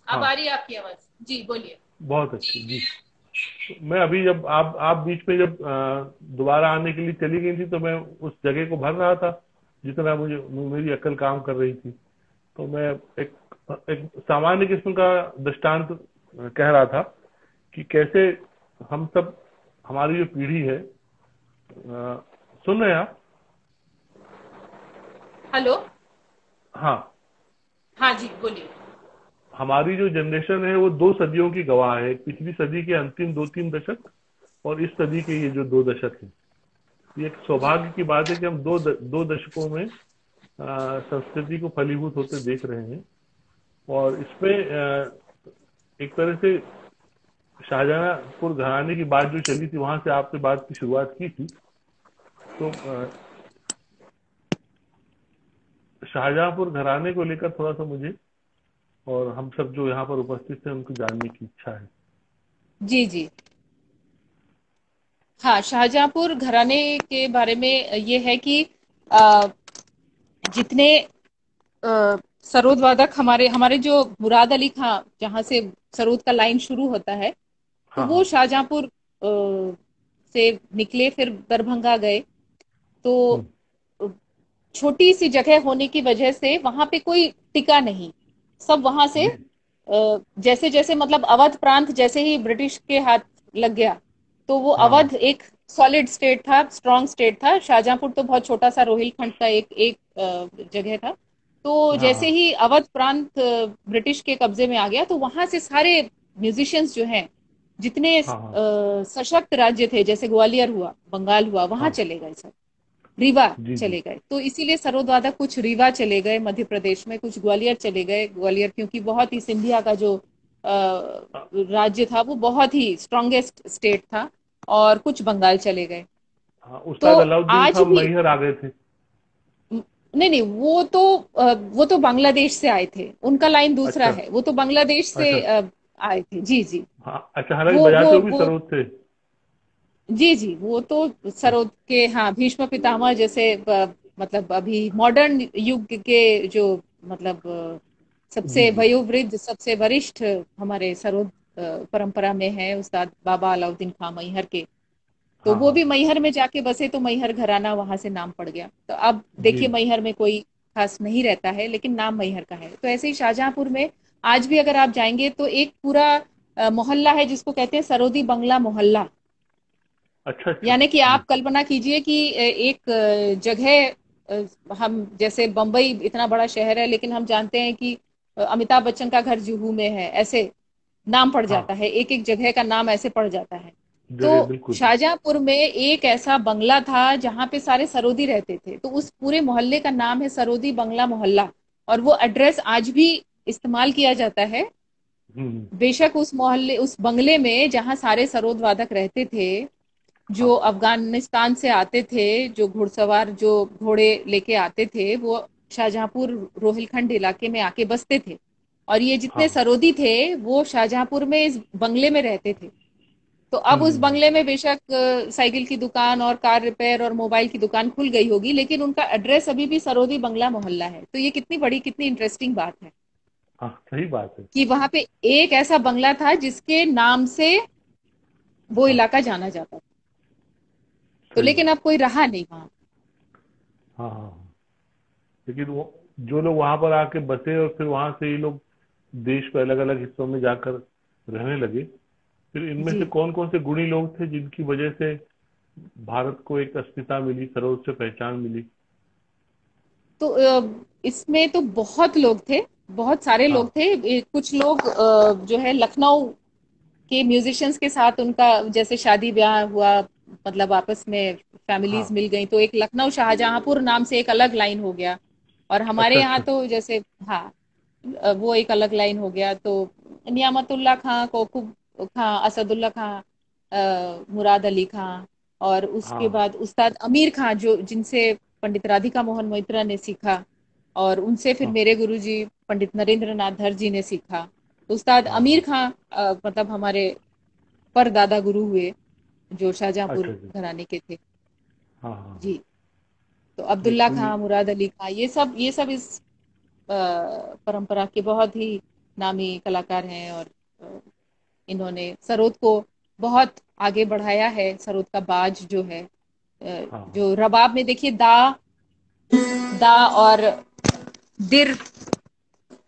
अब आ रही है आपकी आवाज। जी बोलिए। बहुत अच्छी जी। मैं अभी जब आप बीच में जब दोबारा आने के लिए चली गई थी, तो मैं उस जगह को भर रहा था जितना मेरी अक्ल काम कर रही थी। तो मैं एक सामान्य किस्म का दृष्टांत कह रहा था कि कैसे हम सब, हमारी जो पीढ़ी है, सुन रहे हैं आप? हेलो। हाँ, हाँ जी, बोलिए। हमारी जो जनरेशन है वो 2 सदियों की गवाह है, पिछली सदी के अंतिम 2-3 दशक और इस सदी के ये जो 2 दशक है। ये एक जी सौभाग्य की बात है कि हम दो दशकों में संस्कृति को फलीभूत होते देख रहे हैं। और इसमें एक तरह से शाहजहांपुर घराने की बात जो चली थी, वहां से आपने बात की शुरुआत की थी। तो शाहजहांपुर घराने को लेकर थोड़ा सा मुझे और हम सब जो यहाँ पर उपस्थित हैं उनको जानने की इच्छा है। जी जी। हाँ, शाहजहांपुर घराने के बारे में ये है कि अ, जितने अ, सरोद वादक हमारे हमारे जो मुराद अली खां, जहाँ से सरोद का लाइन शुरू होता है, तो हाँ वो हाँ। शाहजहांपुर से निकले, फिर दरभंगा गए। तो हम्म। छोटी सी जगह होने की वजह से वहां पे कोई टिका नहीं, सब वहां से जी। जैसे जैसे मतलब अवध प्रांत जैसे ही ब्रिटिश के हाथ लग गया, तो वो हाँ हाँ। अवध एक सॉलिड स्टेट था, स्ट्रॉन्ग स्टेट था। शाहजहांपुर तो बहुत छोटा सा रोहिलखंड का एक एक जगह था। तो हाँ जैसे हाँ। ही अवध प्रांत ब्रिटिश के कब्जे में आ गया, तो वहां से सारे म्यूजिशियंस जो हैं, जितने हाँ हाँ। सशक्त राज्य थे, जैसे ग्वालियर हुआ, बंगाल हुआ, वहां हाँ। चले गए सब। रीवा जी जी। चले गए, तो इसीलिए सरोद वादक कुछ रीवा चले गए मध्य प्रदेश में, कुछ ग्वालियर चले गए। ग्वालियर क्योंकि बहुत ही सिंधिया का जो राज्य था, वो बहुत ही स्ट्रॉन्गेस्ट स्टेट था। और कुछ बंगाल चले गए। हाँ, तो उस्ताद अलाउद्दीन आज खां भी मैहर आ गए थे। नहीं नहीं, वो तो बांग्लादेश से आए थे, उनका लाइन दूसरा अच्छा है। वो तो बांग्लादेश से अच्छा। आए थे। जी जी। हाँ अच्छा, हालांकि वो बजाते वो हुए भी वो सरोद थे। जी जी, वो तो हाँ सरोद के, हाँ, भीष्म पितामह जैसे मतलब अभी मॉडर्न युग के जो मतलब जी सबसे जी। वयोवृद्ध, सबसे वरिष्ठ हमारे सरोद परंपरा में है, उस्ताद बाबा अलाउद्दीन खां मैहर के। तो हाँ वो हाँ। भी मैहर में जाके बसे, तो मैहर घराना वहां से नाम पड़ गया। तो अब जी देखिए, मैहर में कोई खास नहीं रहता है, लेकिन नाम मैहर का है। तो ऐसे ही शाहजहांपुर में आज भी अगर आप जाएंगे, तो एक पूरा मोहल्ला है जिसको कहते हैं सरोदी बंगला मोहल्ला। अच्छा अच्छा। यानी कि जी। आप कल्पना कीजिए कि एक जगह, हम जैसे बम्बई इतना बड़ा शहर है, लेकिन हम जानते हैं कि अमिताभ बच्चन का घर जुहू में है, ऐसे नाम पड़ हाँ, जाता है, एक एक जगह का नाम ऐसे पड़ जाता है। तो जगह बिल्कुल। शाहजहांपुर में एक ऐसा बंगला था जहां पे सारे सरोदी रहते थे, तो उस पूरे मोहल्ले का नाम है सरोदी बंगला मोहल्ला। और वो एड्रेस आज भी इस्तेमाल किया जाता है। हम्म। बेशक उस मोहल्ले, उस बंगले में जहां सारे सरोद वादक रहते थे, जो हाँ अफगानिस्तान से आते थे, जो घुड़सवार जो घोड़े लेके आते थे, वो शाहजहांपुर रोहिलखंड इलाके में आके बसते थे। और ये जितने हाँ। सरोदी थे, वो शाहजहांपुर में इस बंगले में रहते थे। तो अब उस हम्म। बंगले में बेशक साइकिल की दुकान और कार रिपेयर और मोबाइल की दुकान खुल गई होगी, लेकिन उनका एड्रेस अभी भी सरोदी बंगला मोहल्ला है। तो ये कितनी बड़ी, कितनी इंटरेस्टिंग बात है हाँ, सही बात है। कि वहां पे एक ऐसा बंगला था जिसके नाम से वो हाँ, इलाका जाना जाता था। तो सही लेकिन बात। अब कोई रहा नहीं वहां। हाँ हाँ हाँ। लेकिन वो जो लोग वहां पर आके बसे और फिर वहां से ये लोग देश के अलग अलग हिस्सों में जाकर रहने लगे, फिर इनमें से जी। कौन कौन से गुणी लोग थे जिनकी वजह से भारत को एक अस्मिता मिली, सरोज से पहचान मिली? तो इसमें तो बहुत लोग थे, बहुत सारे लोग हाँ थे। कुछ लोग जो है लखनऊ के म्यूजिशियंस के साथ उनका जैसे शादी ब्याह हुआ, मतलब आपस में फैमिलीज हाँ। मिल गई, तो एक लखनऊ शाहजहांपुर नाम से एक अलग लाइन हो गया। और हमारे अच्छा यहाँ अच्छा। तो जैसे, हाँ, वो एक अलग लाइन हो गया। तो नियामतुल्लाह खां, कोकूब खां, असदुल्ला खां, मुराद अली खां, और उसके हाँ बाद उस्ताद अमीर खां, जो जिनसे पंडित राधिका मोहन मोइत्रा ने सीखा, और उनसे फिर हाँ मेरे गुरुजी पंडित नरेंद्र नाथ धर जी ने सीखा। तो उस्ताद हाँ अमीर हाँ। खां मतलब हमारे परदादा गुरु हुए, जो शाहजहांपुर अच्छा अच्छा। घराने के थे। हाँ हाँ हाँ। जी। तो नहीं, अब्दुल्ला सुनिए। खां, मुराद अली खां, ये सब इस परंपरा के बहुत ही नामी कलाकार हैं। और अ, इन्होंने सरोद को बहुत आगे बढ़ाया है। सरोद का बाज जो है, हाँ हाँ। जो रबाब में देखिए, दा, दा और दिर,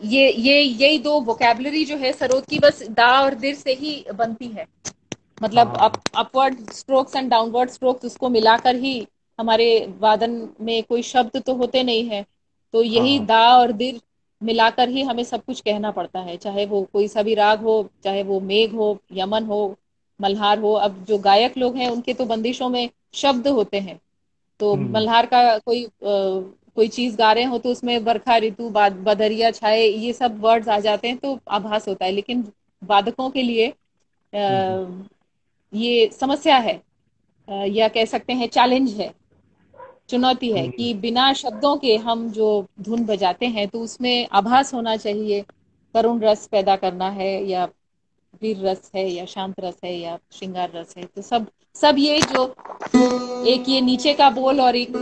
ये यही दो वोकेबलरी जो है सरोद की, बस दा और दिर से ही बनती है। हाँ मतलब हाँ हाँ। Upward strokes and downward strokes, उसको मिलाकर ही हमारे वादन में कोई शब्द तो होते नहीं है। तो हाँ यही हाँ। दा और दिर मिलाकर ही हमें सब कुछ कहना पड़ता है, चाहे वो कोई सा भी राग हो, चाहे वो मेघ हो, यमन हो, मल्हार हो। अब जो गायक लोग हैं उनके तो बंदिशों में शब्द होते हैं, तो हम्म मल्हार का कोई चीज गा रहे हो तो उसमें बरखा ऋतु, बदरिया छाए, ये सब वर्ड्स आ जाते हैं तो आभास होता है। लेकिन वादकों के लिए हम्म ये समस्या है, या कह सकते हैं चैलेंज है, चुनौती है हम्म कि बिना शब्दों के हम जो धुन बजाते हैं तो उसमें आभास होना चाहिए। करुण रस पैदा करना है, या वीर रस है, या शांत रस है, या श्रृंगार रस है, तो सब सब ये जो एक ये नीचे का बोल और एक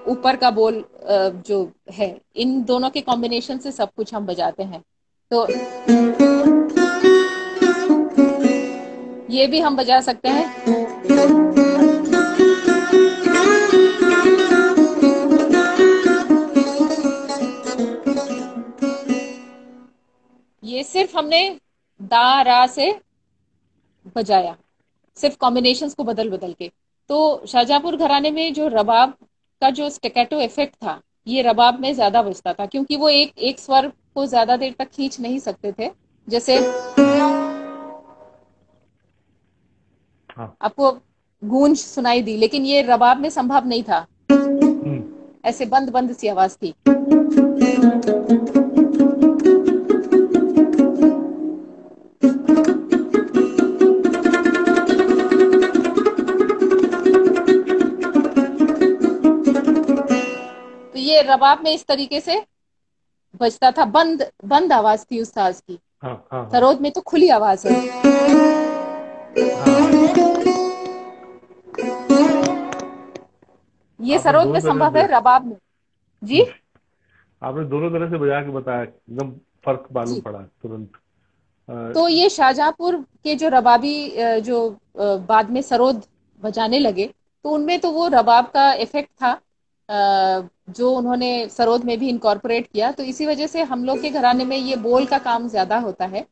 ऊपर का बोल जो है, इन दोनों के कॉम्बिनेशन से सब कुछ हम बजाते हैं। तो ये भी हम बजा सकते हैं। ये सिर्फ हमने दा रा से बजाया, सिर्फ कॉम्बिनेशंस को बदल बदल के। तो शाहजहांपुर घराने में जो रबाब का जो स्टेकेटो इफेक्ट था, ये रबाब में ज्यादा बजता था, क्योंकि वो एक एक स्वर को ज्यादा देर तक खींच नहीं सकते थे। जैसे हम्म, हाँ। आपको गूंज सुनाई दी, लेकिन ये रबाब में संभव नहीं था, हम्म ऐसे बंद बंद सी आवाज थी। तो ये रबाब में इस तरीके से बजता था, बंद बंद आवाज थी उस साज की। हाँ हाँ हाँ सरोद में तो खुली आवाज है। हाँ। ये आपने सरोद में दोनों तरह संभव से है, रबाब में। जी आपने दोनों तरह से बजा के बताया, एकदम फर्क मालूम जी। पड़ा तुरंत। तो ये शाहजहांपुर के जो रबाबी जो बाद में सरोद बजाने लगे, तो उनमें तो वो रबाब का इफेक्ट था, जो उन्होंने सरोद में भी इनकॉर्पोरेट किया। तो इसी वजह से हम लोग के घराने में ये बोल का काम ज्यादा होता है।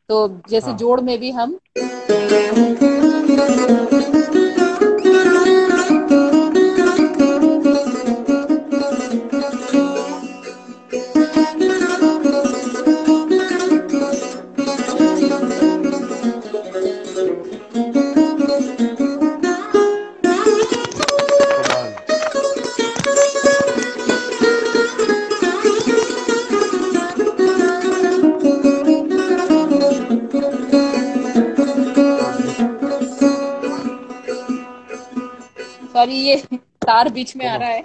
तो जैसे हाँ जोड़ में भी हम कमाल। सॉरी, ये तार बीच में आ कमाल। रहा है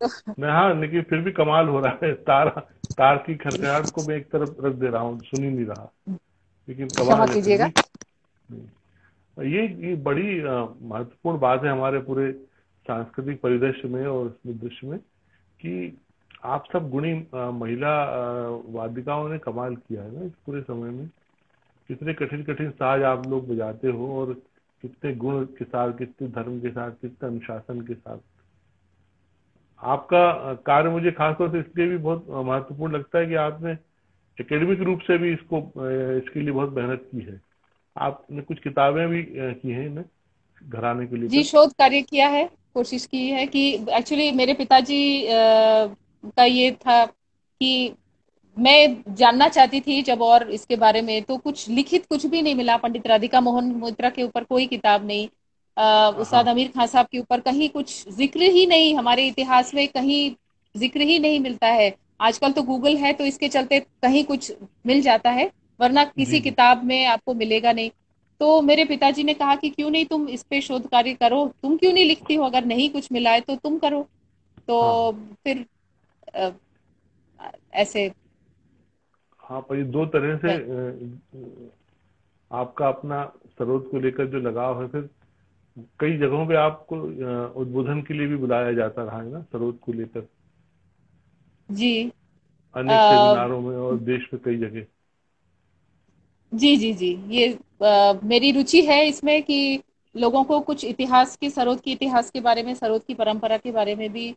तो नहीं हाँ, लेकिन फिर भी कमाल हो रहा है। तार तार की खड़खड़ाहट को मैं एक तरफ रख दे रहा हूँ, सुन ही नहीं रहा, लेकिन क्षमा कमाल है फिर कीजिएगा। भी। ये बड़ी महत्वपूर्ण बात है हमारे पूरे सांस्कृतिक परिदृश्य में और इस दृश्य में, कि आप सब गुणी महिला वादिकाओं ने कमाल किया है ना इस पूरे समय में। कितने कठिन कठिन साज आप लोग बजाते हो, और कितने गुण के साथ, कितने धर्म के साथ, कितने अनुशासन के साथ। आपका कार्य मुझे खासतौर से इसलिए भी बहुत महत्वपूर्ण लगता है कि आपने एकेडमिक रूप से भी इसके लिए बहुत मेहनत की है। आपने कुछ किताबें भी की हैं इन्हें घराने को जी, लेकर। शोध कार्य किया है, कोशिश की है कि एक्चुअली मेरे पिताजी का ये था कि मैं जानना चाहती थी जब, और इसके बारे में तो कुछ लिखित कुछ भी नहीं मिला। पंडित राधिका मोहन मोइत्रा के ऊपर कोई किताब नहीं, हाँ उस्ताद अमीर खान साहब के ऊपर कहीं कुछ जिक्र ही नहीं, हमारे इतिहास में कहीं जिक्र ही नहीं मिलता है। आजकल तो गूगल है तो इसके चलते कहीं कुछ मिल जाता है, वरना जी किसी जी। किताब में आपको मिलेगा नहीं। तो मेरे पिताजी ने कहा कि क्यों नहीं तुम इस पे शोध कार्य करो, तुम क्यों नहीं लिखती हो, अगर नहीं कुछ मिला है तो तुम करो। हाँ हाँ तो फिर अ, ऐसे हाँ। पर ये दो तरह से आपका अपना सरोद को लेकर जो लगाव है, फिर कई जगहों पे आपको उद्बोधन के लिए भी बुलाया जाता रहा है ना सरोद को लेकर, जी अनेक अ, सेमिनारों में और देश में कई जगह। जी जी जी, ये मेरी रुचि है इसमें कि लोगों को कुछ इतिहास की, सरोद की इतिहास के बारे में, सरोद की परंपरा के बारे में भी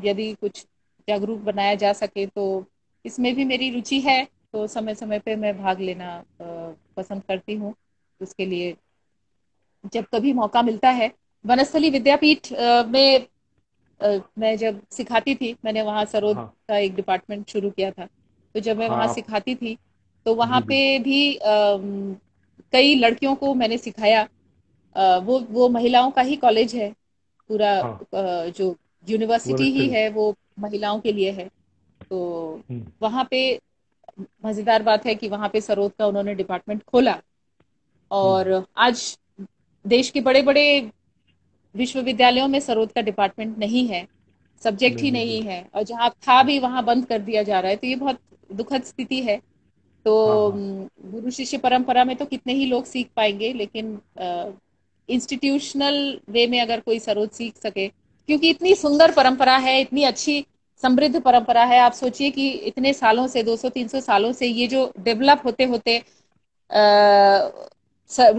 यदि कुछ जागरूक बनाया जा सके तो इसमें भी मेरी रुचि है। तो समय समय पे मैं भाग लेना पसंद करती हूँ। उसके लिए जब कभी मौका मिलता है, वनस्थली विद्यापीठ में मैं जब सिखाती थी, मैंने वहाँ सरोद हाँ का एक डिपार्टमेंट शुरू किया था, तो जब मैं हाँ वहाँ आप। सिखाती थी तो वहाँ जी पे बिल्कुल। भी कई लड़कियों को मैंने सिखाया। वो महिलाओं का ही कॉलेज है पूरा, हाँ जो यूनिवर्सिटी ही वरिष्ठ। है वो महिलाओं के लिए है। तो हम्म। वहाँ पे मजेदार बात है कि वहाँ पे सरोद का उन्होंने डिपार्टमेंट खोला, हम्म। और आज देश के बड़े बड़े विश्वविद्यालयों में सरोद का डिपार्टमेंट नहीं है, सब्जेक्ट ही नहीं है नहीं बिल्कुल। है, और जहाँ था भी वहाँ बंद कर दिया जा रहा है, तो ये बहुत दुखद स्थिति है। तो हाँ हाँ। गुरु शिष्य परंपरा में तो कितने ही लोग सीख पाएंगे, लेकिन इंस्टीट्यूशनल वे में अगर कोई सरोद सीख सके, क्योंकि इतनी सुंदर परंपरा है, इतनी अच्छी समृद्ध परंपरा है। आप सोचिए कि इतने सालों से, 200-300 सालों से ये जो डेवलप होते होते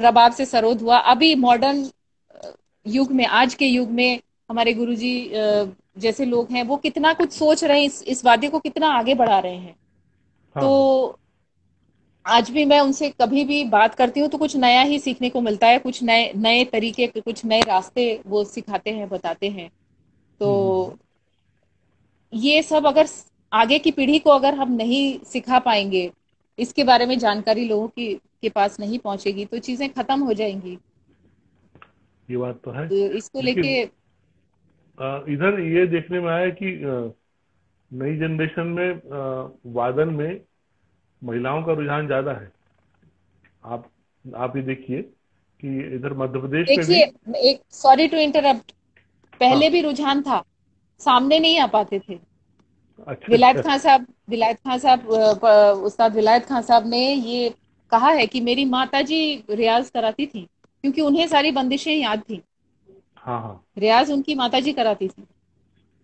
रबाब से सरोद हुआ, अभी मॉडर्न युग में, आज के युग में हमारे गुरुजी जैसे लोग हैं, वो कितना कुछ सोच रहे हैं, इस वाद्य को कितना आगे बढ़ा रहे हैं। हाँ हाँ। तो आज भी मैं उनसे कभी भी बात करती हूँ तो कुछ नया ही सीखने को मिलता है, कुछ नए नए तरीके, कुछ नए रास्ते वो सिखाते हैं, बताते हैं। तो हम्म। ये सब अगर आगे की पीढ़ी को अगर हम नहीं सिखा पाएंगे, इसके बारे में जानकारी लोगों की के पास नहीं पहुंचेगी, तो चीजें खत्म हो जाएंगी। ये बात तो है। तो इसको लेकिन लेके इधर ये देखने में आया कि नई जनरेशन में वादन में महिलाओं का रुझान ज्यादा है। आप आप ये देखिए कि इधर मध्य प्रदेश में भी। देखिए, एक सॉरी टू इंटरप्ट, पहले हाँ। भी रुझान था, सामने नहीं आ पाते थे। अच्छा अच्छा। विलायत खान साहब, उस्ताद विलायत खान साहब ने ये कहा है कि मेरी माता जी रियाज कराती थी, क्योंकि उन्हें सारी बंदिशें याद थी। हाँ हाँ। रियाज उनकी माता जी कराती थी,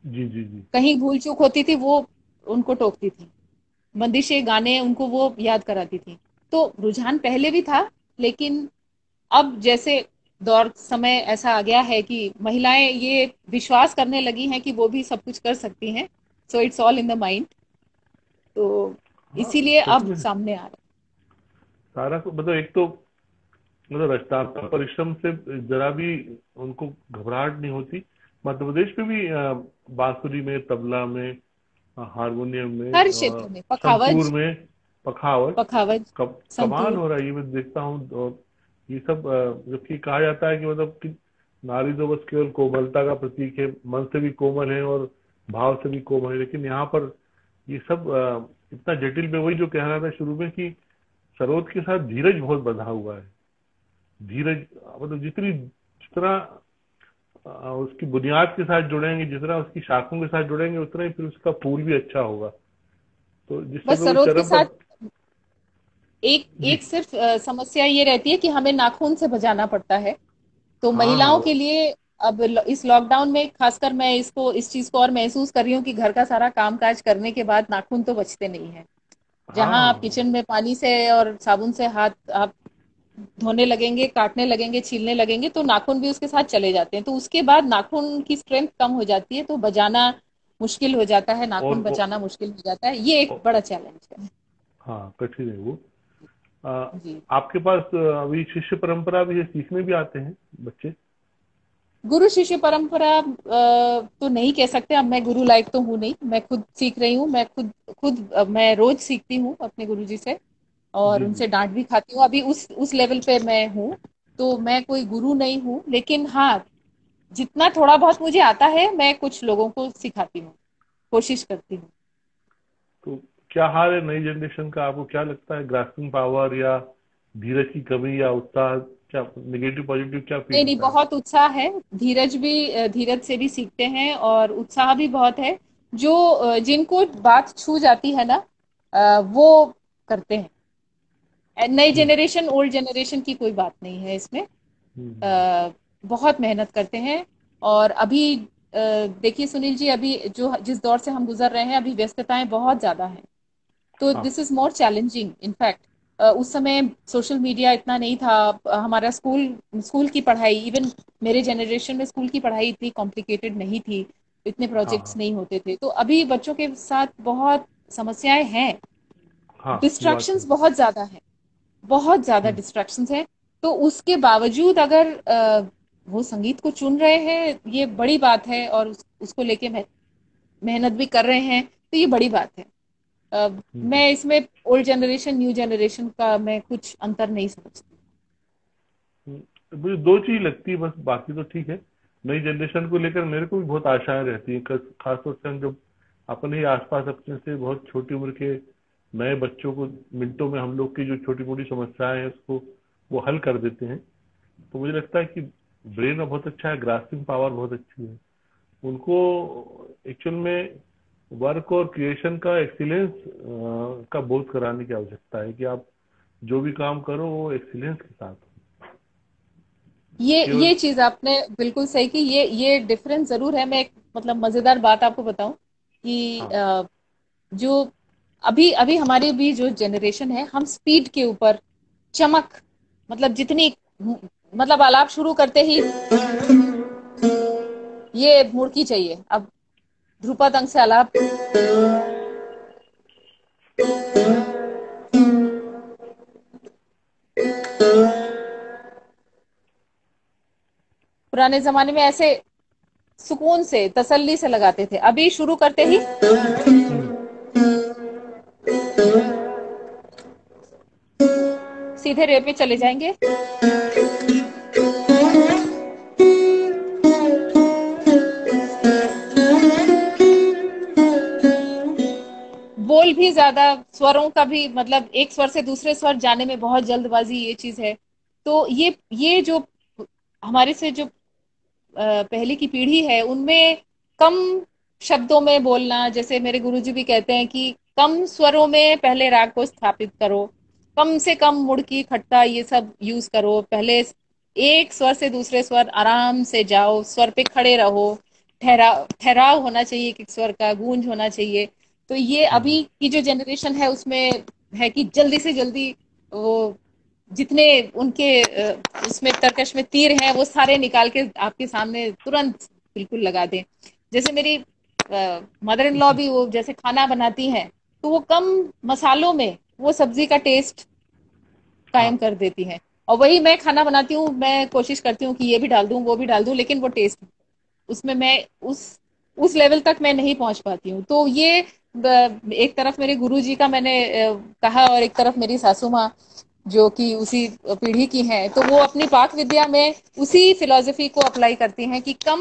जी जी जी। कहीं भूल चूक होती थी वो उनको टोकती थी, बंदिशें गाने उनको वो याद कराती थी। तो रुझान पहले भी था, लेकिन अब जैसे दौर समय ऐसा आ गया है कि महिलाएं ये विश्वास करने लगी हैं कि वो भी सब कुछ कर सकती हैं। So it's all in the mind. तो हाँ इसीलिए सच अब में सामने आ रहा सारा मतलब एक तो मतलब रचनात्मक परिश्रम से जरा भी उनको घबराहट नहीं होती। मध्य प्रदेश में भी बांसुरी में, तबला में, हारमोनियम है। हर में, क्षेत्र में संतूर पखावज, में, पखावज, पखावज, कमाल संतूर। हो रहा है। ये मैं देखता हूँ। और ये सब जबकि कहा जाता है कि मतलब कि नारी तो बस केवल कोमलता का प्रतीक है, मन से भी कोमल है और भाव से भी कोमल है, लेकिन यहाँ पर ये सब इतना जटिल। में वही जो कह रहा था शुरू में कि सरोद के साथ धीरज बहुत बंधा हुआ है। धीरज मतलब जितना उसकी बुनियाद के साथ जुड़ेंगे, जितना उसकी शाखों के साथ जुड़ेंगे, उतना ही फिर उसका फूल भी अच्छा होगा। तो जिस बस समय वो सरोज के चरम साथ पर। एक जी। एक सिर्फ समस्या ये रहती है कि हमें नाखून से बजाना पड़ता है। तो हाँ हाँ महिलाओं के लिए अब इस लॉकडाउन में खासकर मैं इस चीज को और महसूस कर रही हूँ कि घर का सारा काम काज करने के बाद नाखून तो बचते नहीं है। हाँ जहां आप हाँ। किचन में पानी से और साबुन से हाथ आप धोने लगेंगे, काटने लगेंगे, छीलने लगेंगे, तो नाखून भी उसके साथ चले जाते हैं। तो उसके बाद नाखून की स्ट्रेंथ कम हो जाती है, तो बजाना मुश्किल हो जाता है, और, नाखून और, बचाना मुश्किल हो जाता है। ये एक और बड़ा चैलेंज है। हाँ कठिन है वो। आ, जी। आपके पास अभी शिष्य परंपरा भी है, सीखने भी आते हैं बच्चे? गुरु शिष्य परंपरा तो नहीं कह सकते, अब मैं गुरु लायक तो हूँ नहीं, मैं खुद सीख रही हूँ। मैं खुद खुद मैं रोज सीखती हूँ अपने गुरुजी से, और जी जी। उनसे डांट भी खाती हूँ। अभी उस लेवल पे मैं हूँ, तो मैं कोई गुरु नहीं हूँ, लेकिन हाँ, जितना थोड़ा बहुत मुझे आता है मैं कुछ लोगों को सिखाती हूँ, कोशिश करती हूँ। तो क्या हाल है नई जनरेशन का? आपको क्या लगता है, ग्रास्पिंग पावर या धीरज की कमी या उत्साह, क्या नेगेटिव पॉजिटिव क्या फील नहीं नहीं, होता है आपको? बहुत उत्साह है। धीरज से भी सीखते हैं, और उत्साह भी बहुत है। जो जिनको बात छू जाती है ना, वो करते हैं। नई हम्म। जनरेशन ओल्ड जनरेशन की कोई बात नहीं है इसमें। हम्म। अ, बहुत मेहनत करते हैं। और अभी देखिए सुनील जी, अभी जो जिस दौर से हम गुजर रहे हैं, अभी व्यस्तताएं बहुत ज्यादा हैं। तो हाँ this is more challenging in fact. उस समय सोशल मीडिया इतना नहीं था। हमारा स्कूल स्कूल की पढ़ाई, इवन मेरे जनरेशन में स्कूल की पढ़ाई इतनी कॉम्प्लिकेटेड नहीं थी, इतने हाँ प्रोजेक्ट्स हाँ नहीं होते थे। तो अभी बच्चों के साथ बहुत समस्याएं हैं, हाँ। ये बात तो डिस्ट्रैक्शंस है। बहुत ज्यादा है, बहुत ज्यादा हम्म। डिस्ट्रैक्शंस हैं। तो उसके बावजूद अगर वो संगीत को चुन रहे हैं, ये बड़ी बात है। और उसको लेके मेहनत भी कर रहे हैं, तो ये बड़ी बात है। मैं इसमें ओल्ड जनरेशन न्यू जनरेशन का मैं कुछ अंतर नहीं समझती। मुझे दो चीज लगती है बस, बाकी तो ठीक है। नई जनरेशन को लेकर मेरे को भी बहुत आशाएं रहती हैं, खासतौर से हम जब अपने ही आसपास अपने से बहुत छोटी उम्र के नए बच्चों को मिनटों में हम लोग की जो छोटी मोटी समस्याएं हैं उसको वो हल कर देते हैं। तो मुझे लगता है कि ब्रेन बहुत अच्छा है, ग्रास्पिंग पावर बहुत अच्छी है। उनको एक्चुअल में वर्क और क्रिएशन का एक्सीलेंस का बोध कराने की आवश्यकता है कि आप जो भी काम करो वो एक्सीलेंस के साथ हो। ये चीज आपने बिल्कुल सही की। ये डिफरेंस जरूर है। मैं एक मतलब मजेदार बात आपको बताऊं कि हाँ। जो अभी अभी हमारी भी जो जनरेशन है, हम स्पीड के ऊपर चमक, मतलब जितनी, मतलब आलाप शुरू करते ही ये मुड़की चाहिए। अब ध्रुपद अंग से आलाप, पुराने जमाने में ऐसे सुकून से तसल्ली से लगाते थे। अभी शुरू करते ही सीधे रे पे चले जाएंगे। बोल भी ज्यादा, स्वरों का भी मतलब एक स्वर से दूसरे स्वर जाने में बहुत जल्दबाजी, ये चीज है। तो ये जो हमारे से जो पहले की पीढ़ी है, उनमें कम शब्दों में बोलना, जैसे मेरे गुरुजी भी कहते हैं कि कम स्वरों में पहले राग को स्थापित करो, कम से कम मुड़की खट्टा ये सब यूज करो, पहले एक स्वर से दूसरे स्वर आराम से जाओ, स्वर पे खड़े रहो, ठहराव ठहराव होना चाहिए, एक एक स्वर का गूंज होना चाहिए। तो ये अभी की जो जनरेशन है उसमें है कि जल्दी से जल्दी वो जितने उनके उसमें तर्कश में तीर हैं वो सारे निकाल के आपके सामने तुरंत बिल्कुल लगा दें। जैसे मेरी मदर इन लॉ भी वो जैसे खाना बनाती हैं, तो वो कम मसालों में वो सब्जी का टेस्ट कायम हाँ। कर देती हैं। और वही मैं खाना बनाती हूँ, मैं कोशिश करती हूँ कि ये भी डाल दूं वो भी डाल दूं, लेकिन वो टेस्ट उसमें मैं उस लेवल तक मैं नहीं पहुंच पाती हूँ। तो ये एक तरफ मेरे गुरुजी का मैंने कहा, और एक तरफ मेरी सासू माँ जो कि उसी पीढ़ी की हैं, तो वो अपनी पाक विद्या में उसी फिलॉसफी को अप्लाई करती हैं कि कम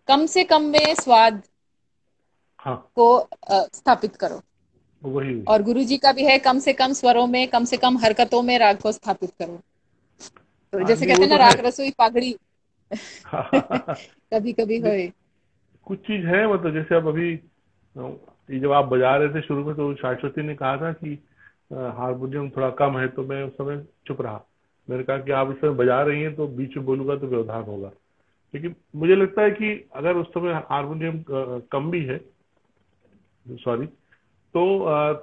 कम से कम में स्वाद हाँ। को स्थापित करो। वही। और गुरुजी का भी है कम से कम स्वरों में, कम से कम हरकतों में राग को स्थापित करो। तो हाँ जैसे नहीं कहते वो हैं ना, तो है। राग रसोई पागड़ी कभी कभी नहीं, होए। कुछ चीज है मतलब जैसे अब अभी ये जब आप बजा रहे थे शुरू में तो शाश्वती ने कहा था कि हारमोनियम थोड़ा कम है, तो मैं उस समय चुप रहा। मैंने कहा कि आप इस समय बजा रही हैं तो बीच में बोलूंगा तो व्यवधान होगा। लेकिन मुझे लगता है कि अगर उस समय हारमोनियम कम भी है, सॉरी, तो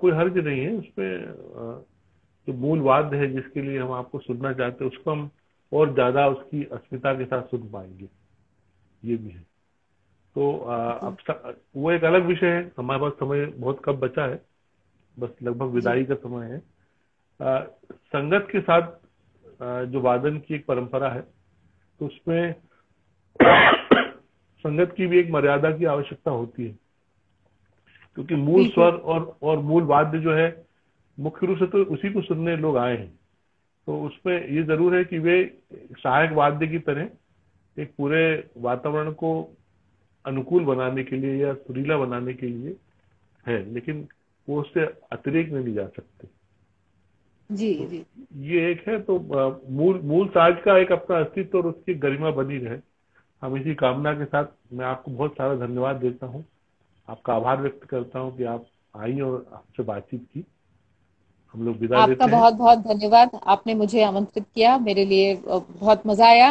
कोई हर्ज नहीं है उसमें। जो मूल वाद्य है जिसके लिए हम आपको सुनना चाहते हैं उसको हम और ज्यादा उसकी अस्मिता के साथ सुन पाएंगे, ये भी है। तो अब वो एक अलग विषय है। हमारे पास समय बहुत कम बचा है, बस लगभग जी विदाई का समय है। संगत के साथ जो वादन की एक परंपरा है, तो उसमें संगत की भी एक मर्यादा की आवश्यकता होती है, क्योंकि मूल बिल्कुल। स्वर और मूल वाद्य जो है मुख्य रूप से तो उसी को सुनने लोग आए हैं। तो उसमें ये जरूर है कि वे सहायक वाद्य की तरह एक पूरे वातावरण को अनुकूल बनाने के लिए या सुरीला बनाने के लिए है, लेकिन वो उससे अतिरिक्त नहीं जा सकते। जी तो जी ये एक है। तो मूल मूल साज का एक अपना अस्तित्व और उसकी गरिमा बनी रहे, हम इसी कामना के साथ मैं आपको बहुत सारा धन्यवाद देता हूँ, आपका आभार व्यक्त करता हूँ कि आप आई और आपसे बातचीत की। हम लोग विदा आपका लेते हैं। बहुत बहुत धन्यवाद। आपने मुझे आमंत्रित किया, मेरे लिए बहुत मजा आया।